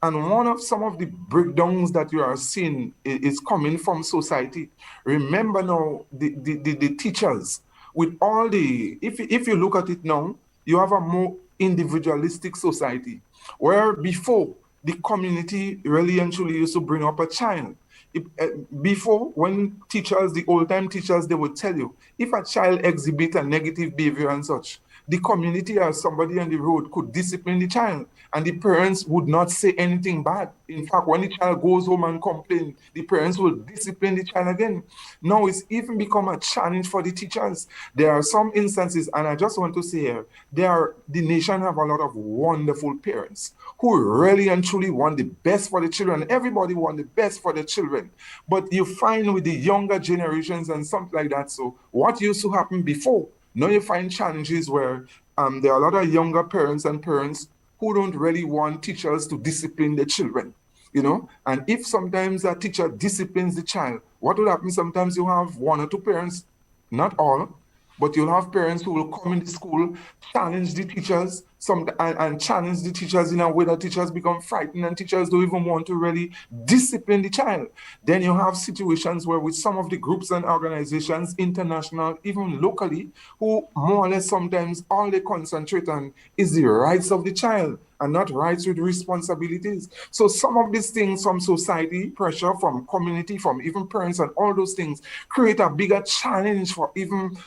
And one of some of the breakdowns that you are seeing is coming from society. Remember now, the teachers, with all the, if you look at it now, you have a more individualistic society, where before the community really and truly used to bring up a child. Before, when teachers, the old-time teachers, they would tell you, if a child exhibits a negative behavior and such, the community or somebody on the road could discipline the child, and the parents would not say anything bad. In fact, when the child goes home and complains, the parents will discipline the child again. Now it's even become a challenge for the teachers. There are some instances, and I just want to say here, the nation have a lot of wonderful parents who really and truly want the best for the children. Everybody want the best for the children. But you find with the younger generations and something like that, so what used to happen before, now you find challenges where there are a lot of younger parents and parents who don't really want teachers to discipline their children, And if sometimes a teacher disciplines the child, what will happen? Sometimes you have one or two parents, not all, but you'll have parents who will come into school, challenge the teachers, and challenge the teachers in a way that teachers become frightened and teachers don't even want to really discipline the child. Then you have situations where with some of the groups and organizations, international, even locally, who more or less sometimes all they concentrate on is the rights of the child and not rights with responsibilities. So some of these things from society, pressure from community, from even parents and all those things create a bigger challenge for even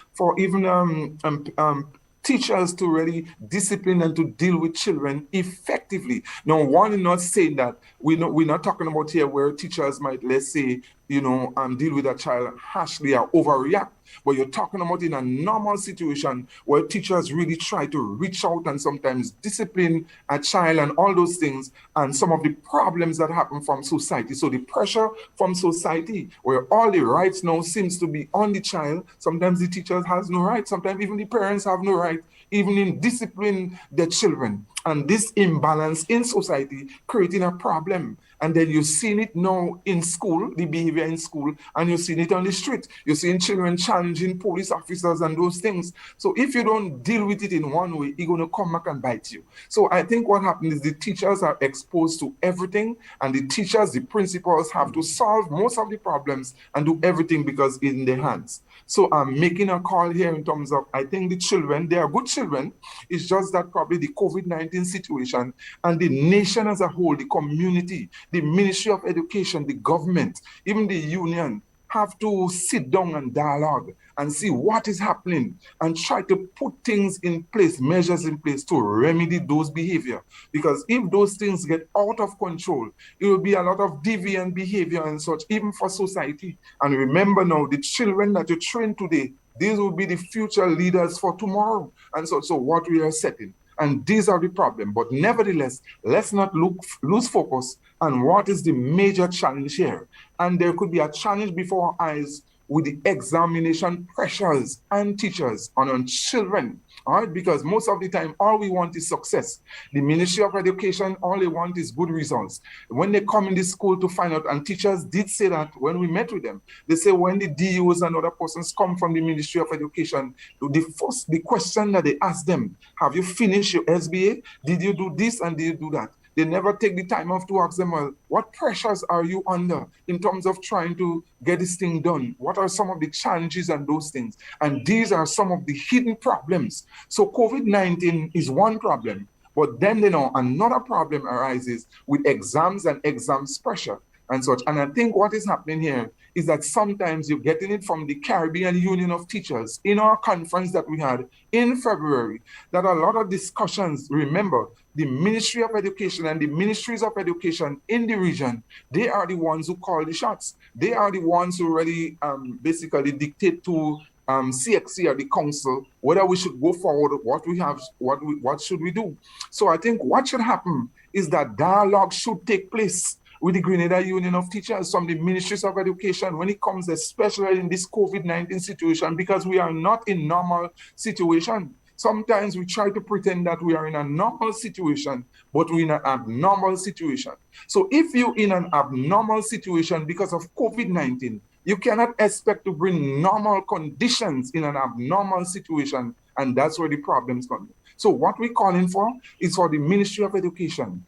teachers to really discipline and to deal with children effectively. Now, one is not saying that we're not talking about here where teachers might, let's say, deal with a child harshly or overreact. But you're talking about in a normal situation where teachers really try to reach out and sometimes discipline a child and all those things, and some of the problems that happen from society. So the pressure from society, where all the rights now seems to be on the child, sometimes the teachers has no right, sometimes even the parents have no right, even in discipline their children. And this imbalance in society creating a problem. And then you're seeing it now in school, the behavior in school, and you're seeing it on the street. You're seeing children challenging police officers and those things. So if you don't deal with it in one way, it's going to come back and bite you. So I think what happened is the teachers are exposed to everything, and the teachers, the principals have to solve most of the problems and do everything because it's in their hands. So I'm making a call here in terms of, I think the children, they are good children. It's just that probably the COVID-19 situation and the nation as a whole, the community, the Ministry of Education, the government, even the union, have to sit down and dialogue and see what is happening and try to put things in place, measures in place to remedy those behavior. Because if those things get out of control, it will be a lot of deviant behavior and such, even for society. And remember now, the children that you train today, these will be the future leaders for tomorrow. And so what we are setting. And these are the problem. But nevertheless, let's not lose focus on what is the major challenge here. And there could be a challenge before our eyes with the examination pressures and teachers on children, all right? Because most of the time, all we want is success. The Ministry of Education, all they want is good results. When they come in the school to find out, and teachers did say that when we met with them, they say when the DUs and other persons come from the Ministry of Education, the question that they ask them, have you finished your SBA? Did you do this and did you do that? They never take the time off to ask them, well, what pressures are you under in terms of trying to get this thing done? What are some of the challenges and those things? And these are some of the hidden problems. So COVID-19 is one problem, but then, another problem arises with exams and exams pressure and such. And I think what is happening here is that sometimes you're getting it from the Caribbean Union of Teachers in our conference that we had in February, that a lot of discussions, remember, the Ministry of Education and the Ministries of Education in the region, they are the ones who call the shots. They are the ones who really basically dictate to CXC or the council whether we should go forward, what should we do. So I think what should happen is that dialogue should take place with the Grenada Union of Teachers from the Ministries of Education when it comes especially in this COVID-19 situation, because we are not in normal situation. Sometimes we try to pretend that we are in a normal situation, but we're in an abnormal situation. So if you're in an abnormal situation because of COVID-19, you cannot expect to bring normal conditions in an abnormal situation, and that's where the problems come. So what we're calling for is for the Ministry of Education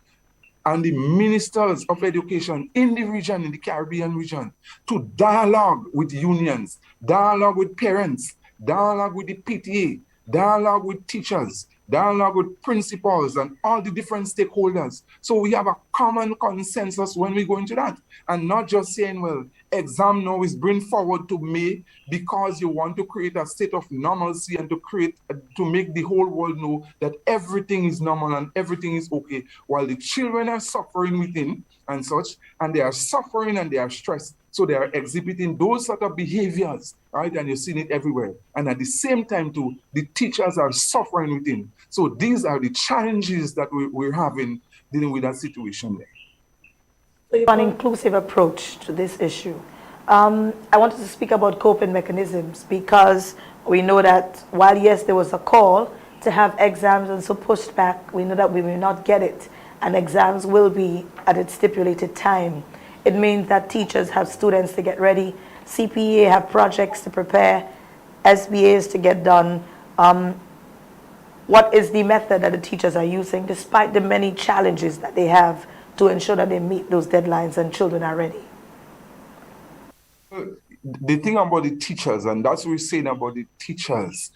and the ministers of education in the region, in the Caribbean region, to dialogue with unions, dialogue with parents, dialogue with the PTA, dialogue with teachers, dialogue with principals and all the different stakeholders. So we have a common consensus when we go into that, and not just saying, well, exam now is bring forward to May because you want to create a state of normalcy and to make the whole world know that everything is normal and everything is okay, while the children are suffering within and such, and they are suffering and they are stressed. So they are exhibiting those sort of behaviors, right? And you've seen it everywhere. And at the same time, too, the teachers are suffering within. So these are the challenges that we're having dealing with that situation there. So you have an inclusive approach to this issue. I wanted to speak about coping mechanisms, because we know that while, yes, there was a call to have exams and so pushed back, we know that we will not get it, and exams will be at its stipulated time. It means that teachers have students to get ready, CPA have projects to prepare, SBAs to get done. What is the method that the teachers are using, despite the many challenges that they have, to ensure that they meet those deadlines and children are ready? The thing about the teachers, and that's what we're saying about the teachers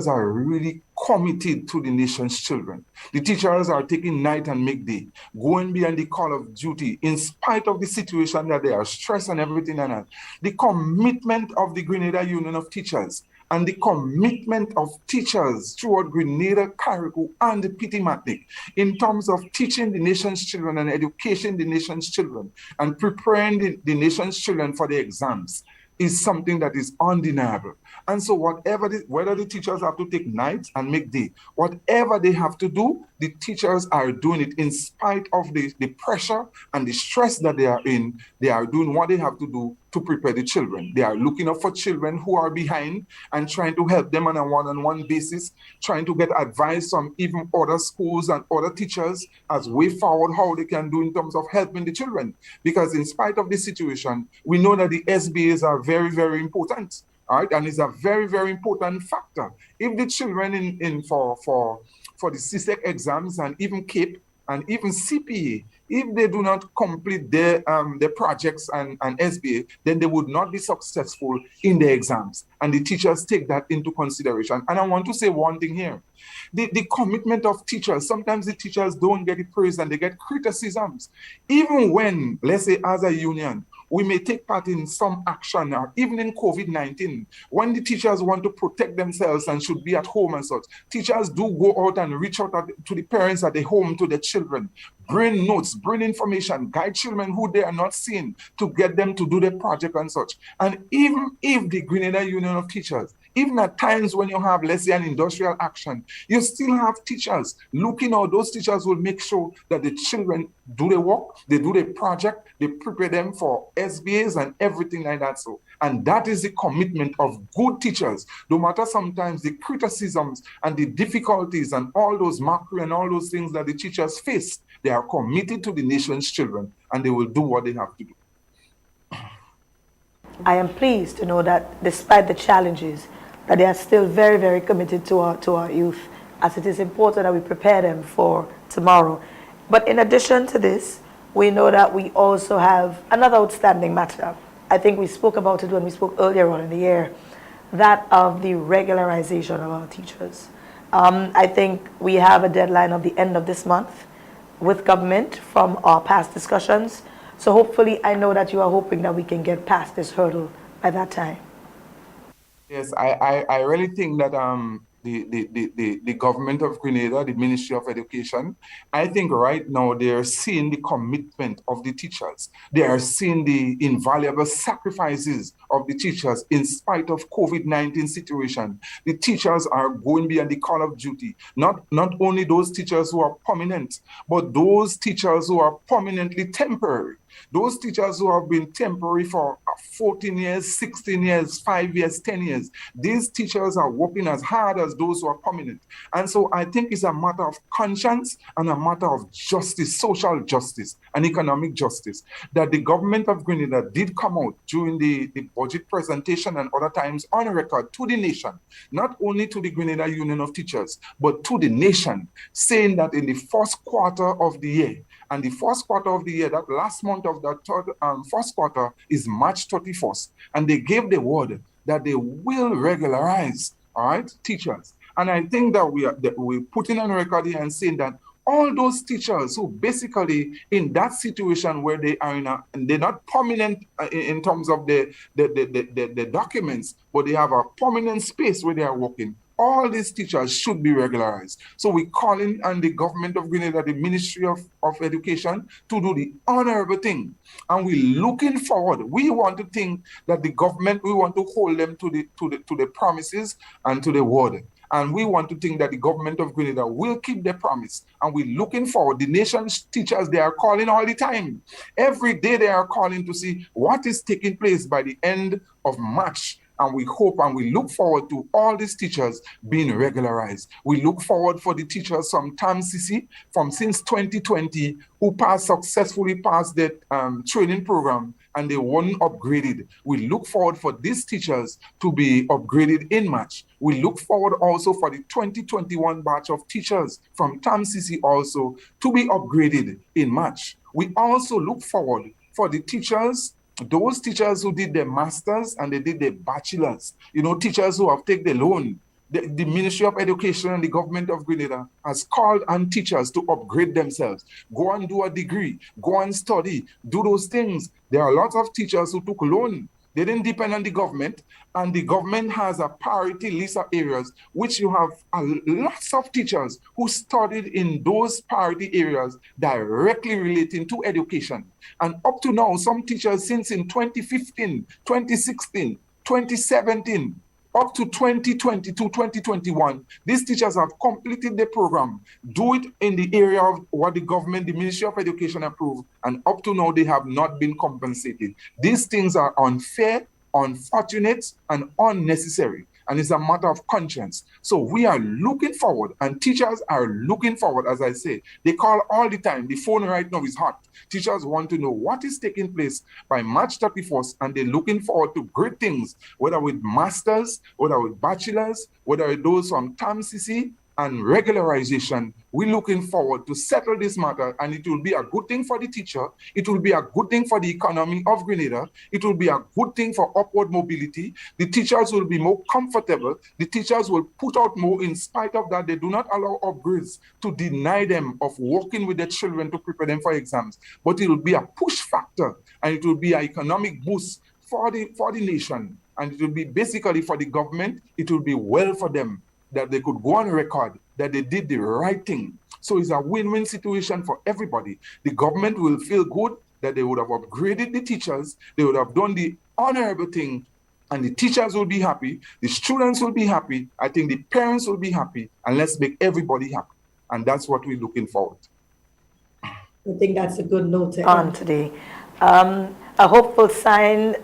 are really committed to the nation's children. The teachers are taking night and make day, going beyond the call of duty, in spite of the situation that they are stressed and everything like that. The commitment of the Grenada Union of Teachers and the commitment of teachers throughout Grenada, Carriacou, and the Petite Martinique in terms of teaching the nation's children and educating the nation's children and preparing the nation's children for the exams is something that is undeniable. And so whether the teachers have to take nights and make day, whatever they have to do, the teachers are doing it in spite of the pressure and the stress that they are in. They are doing what they have to do to prepare the children. They are looking up for children who are behind and trying to help them on a one-on-one basis, trying to get advice from even other schools and other teachers as way forward how they can do in terms of helping the children. Because in spite of the situation, we know that the SBAs are very, very important. All right, and it's a very, very important factor. If the children for the CSEC exams and even CAPE and even CPA, if they do not complete their projects and SBA, then they would not be successful in their exams. And the teachers take that into consideration. And I want to say one thing here. The commitment of teachers, sometimes the teachers don't get the praise and they get criticisms. Even when, let's say as a union, we may take part in some action now, even in COVID-19, when the teachers want to protect themselves and should be at home and such. Teachers do go out and reach out to the parents at the home, to the children, bring notes, bring information, guide children who they are not seeing to get them to do their project and such. And even if the Grenada Union of Teachers, even at times when you have, let's say, an industrial action, you still have teachers looking out. Those teachers will make sure that the children do their work, they do their project, they prepare them for SBAs and everything like that. So, and that is the commitment of good teachers. No matter sometimes the criticisms and the difficulties and all those mockery and all those things that the teachers face, they are committed to the nation's children and they will do what they have to do. I am pleased to know that despite the challenges, that they are still very, very committed to our youth, as it is important that we prepare them for tomorrow. But in addition to this, we know that we also have another outstanding matter. I think we spoke about it when we spoke earlier on in the year, that of the regularization of our teachers. I think we have a deadline of the end of this month with government from our past discussions. So hopefully, I know that you are hoping that we can get past this hurdle by that time. Yes, I really think that the government of Grenada, the Ministry of Education, I think right now they are seeing the commitment of the teachers. They are seeing the invaluable sacrifices of the teachers in spite of COVID-19 situation. The teachers are going beyond the call of duty. Not only those teachers who are permanent, but those teachers who are permanently temporary. Those teachers who have been temporary for 14 years, 16 years, 5 years, 10 years, these teachers are working as hard as those who are permanent. And so I think it's a matter of conscience and a matter of justice, social justice and economic justice, that the government of Grenada did come out during the budget presentation and other times on record to the nation, not only to the Grenada Union of Teachers, but to the nation, saying that in the first quarter of the year, and the first quarter of the year, that last month of that first quarter is March 31st. And they gave the word that they will regularize, all right, teachers. And I think that we're putting on record here and saying that all those teachers who basically in that situation where they are they're not permanent in terms of the documents, but they have a permanent space where they are working. All these teachers should be regularized. So we're calling on the government of Grenada, the Ministry of Education, to do the honorable thing. And we're looking forward. We want to think that the government, we want to hold them to the promises and to the word. And we want to think that the government of Grenada will keep their promise. And we're looking forward. The nation's teachers, they are calling all the time. Every day they are calling to see what is taking place by the end of March. And we hope and we look forward to all these teachers being regularized. We look forward for the teachers from TAMCC since 2020 who successfully passed the training program and they weren't upgraded. We look forward for these teachers to be upgraded in March. We look forward also for the 2021 batch of teachers from TAMCC also to be upgraded in March. We also look forward for the teachers, those teachers who did their masters and they did their bachelors, teachers who have taken the loan. The Ministry of Education and the government of Grenada has called on teachers to upgrade themselves. Go and do a degree, go and study, do those things. There are lots of teachers who took loan They didn't depend on the government, and the government has a priority list of areas which you have lots of teachers who studied in those priority areas directly relating to education. And up to now, some teachers since in 2015, 2016, 2017, up to 2022, 2021, these teachers have completed the program, do it in the area of what the government, the Ministry of Education approved, and up to now they have not been compensated. These things are unfair, unfortunate, and unnecessary. And it's a matter of conscience. So we are looking forward, and teachers are looking forward, as I say. They call all the time. The phone right now is hot. Teachers want to know what is taking place by March 31st, and they're looking forward to great things, whether with masters, whether with bachelors, whether with those from TAMCC and regularization. We're looking forward to settle this matter, and it will be a good thing for the teacher. It will be a good thing for the economy of Grenada. It will be a good thing for upward mobility. The teachers will be more comfortable. The teachers will put out more. In spite of that, they do not allow upgrades to deny them of working with their children to prepare them for exams. But it will be a push factor, and it will be an economic boost for the nation. And it will be basically for the government. It will be well for them, that they could go on record that they did the right thing. So it's a win-win situation for everybody. The government will feel good that they would have upgraded the teachers, they would have done the honorable thing, and the teachers will be happy, the students will be happy, I think the parents will be happy, and let's make everybody happy. And that's what we're looking forward to. I think that's a good note to end on today. A hopeful sign.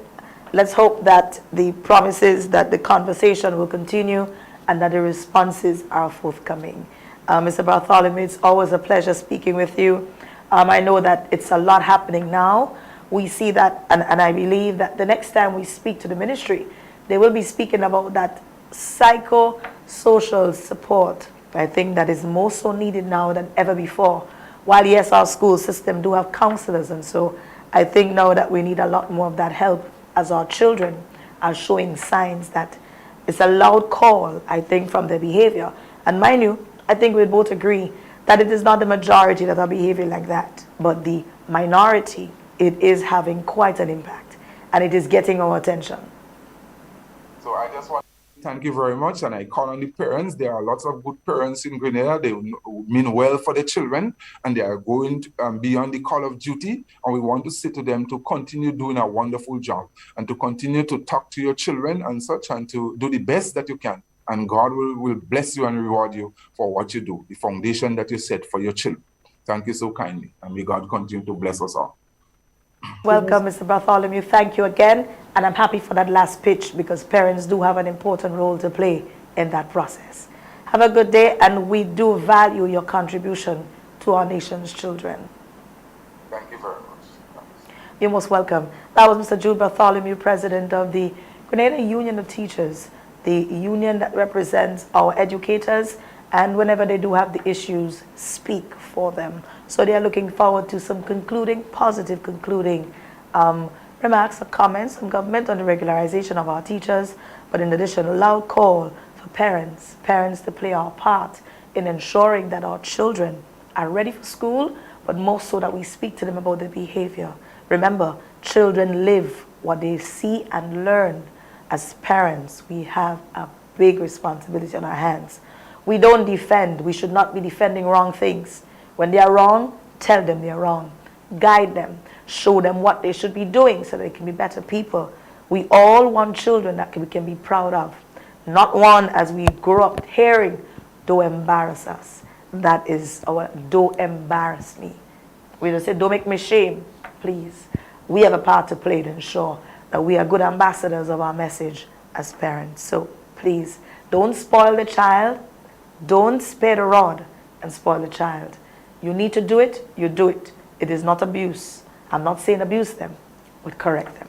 Let's hope that the promises, that the conversation will continue, and that the responses are forthcoming. Mr. Bartholomew, it's always a pleasure speaking with you. I know that it's a lot happening now. We see that, and I believe that the next time we speak to the ministry, they will be speaking about that psychosocial support. I think that is more so needed now than ever before. While yes, our school system do have counselors, and so I think now that we need a lot more of that help as our children are showing signs that it's a loud call, I think, from their behavior. And mind you, I think we both agree that it is not the majority that are behaving like that, but the minority, it is having quite an impact, and it is getting our attention. So I just want to thank you very much, and I call on the parents. There are lots of good parents in Grenada. They mean well for their children, and they are going to, beyond the call of duty, and we want to say to them to continue doing a wonderful job, and to continue to talk to your children and such, and to do the best that you can. And God will bless you and reward you for what you do, the foundation that you set for your children. Thank you so kindly, and may God continue to bless us all. Welcome, Mr. Bartholomew. Thank you again. And I'm happy for that last pitch, because parents do have an important role to play in that process. Have a good day, and we do value your contribution to our nation's children. Thank you very much. You're most welcome. That was Mr. Jude Bartholomew, President of the Grenada Union of Teachers, the union that represents our educators, and whenever they do have the issues, speak for them. So they are looking forward to some positive concluding remarks or comments from government on the regularization of our teachers, but in addition, a loud call for parents to play our part in ensuring that our children are ready for school, but more so that we speak to them about their behavior. Remember, children live what they see and learn. As parents, we have a big responsibility on our hands. We don't defend. We should not be defending wrong things. When they are wrong, tell them they are wrong. Guide them. Show them what they should be doing so they can be better people. We all want children that we can be proud of. Not one, as we grow up hearing, don't embarrass us. That is our don't embarrass me. We don't say, don't make me shame, please. We have a part to play to ensure that we are good ambassadors of our message as parents. So please, don't spoil the child. Don't spare the rod and spoil the child. You need to do it, you do it. It is not abuse. I'm not saying abuse them, but correct them.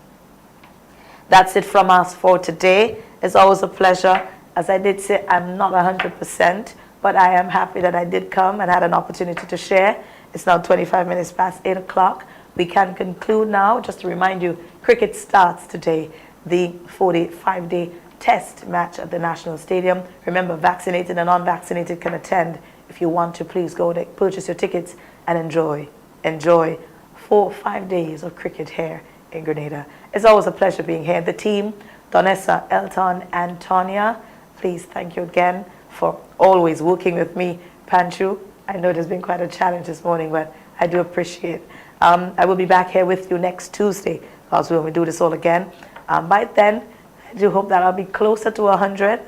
That's it from us for today. It's always a pleasure. As I did say, I'm not 100%, but I am happy that I did come and had an opportunity to share. It's now 25 minutes past 8 o'clock. We can conclude now. Just to remind you, cricket starts today, the 45-day test match at the National Stadium. Remember, vaccinated and unvaccinated can attend. If you want to, please go there, purchase your tickets and enjoy 4 or 5 days of cricket here in Grenada. It's always a pleasure being here. The team, Donessa, Elton, and Tonya, please thank you again for always working with me. Panchu, I know it has been quite a challenge this morning, but I do appreciate it. I will be back here with you next Tuesday, because when we do this all again. By then, I do hope that I'll be closer to 100,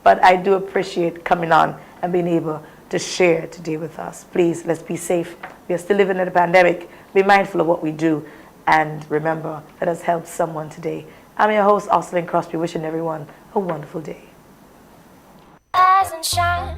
but I do appreciate coming on and being able to share today with us. Please, let's be safe. We are still living in a pandemic. Be mindful of what we do, and remember, let us help someone today. I'm your host, Ocelyn Crosby, wishing everyone a wonderful day. Rise and shine.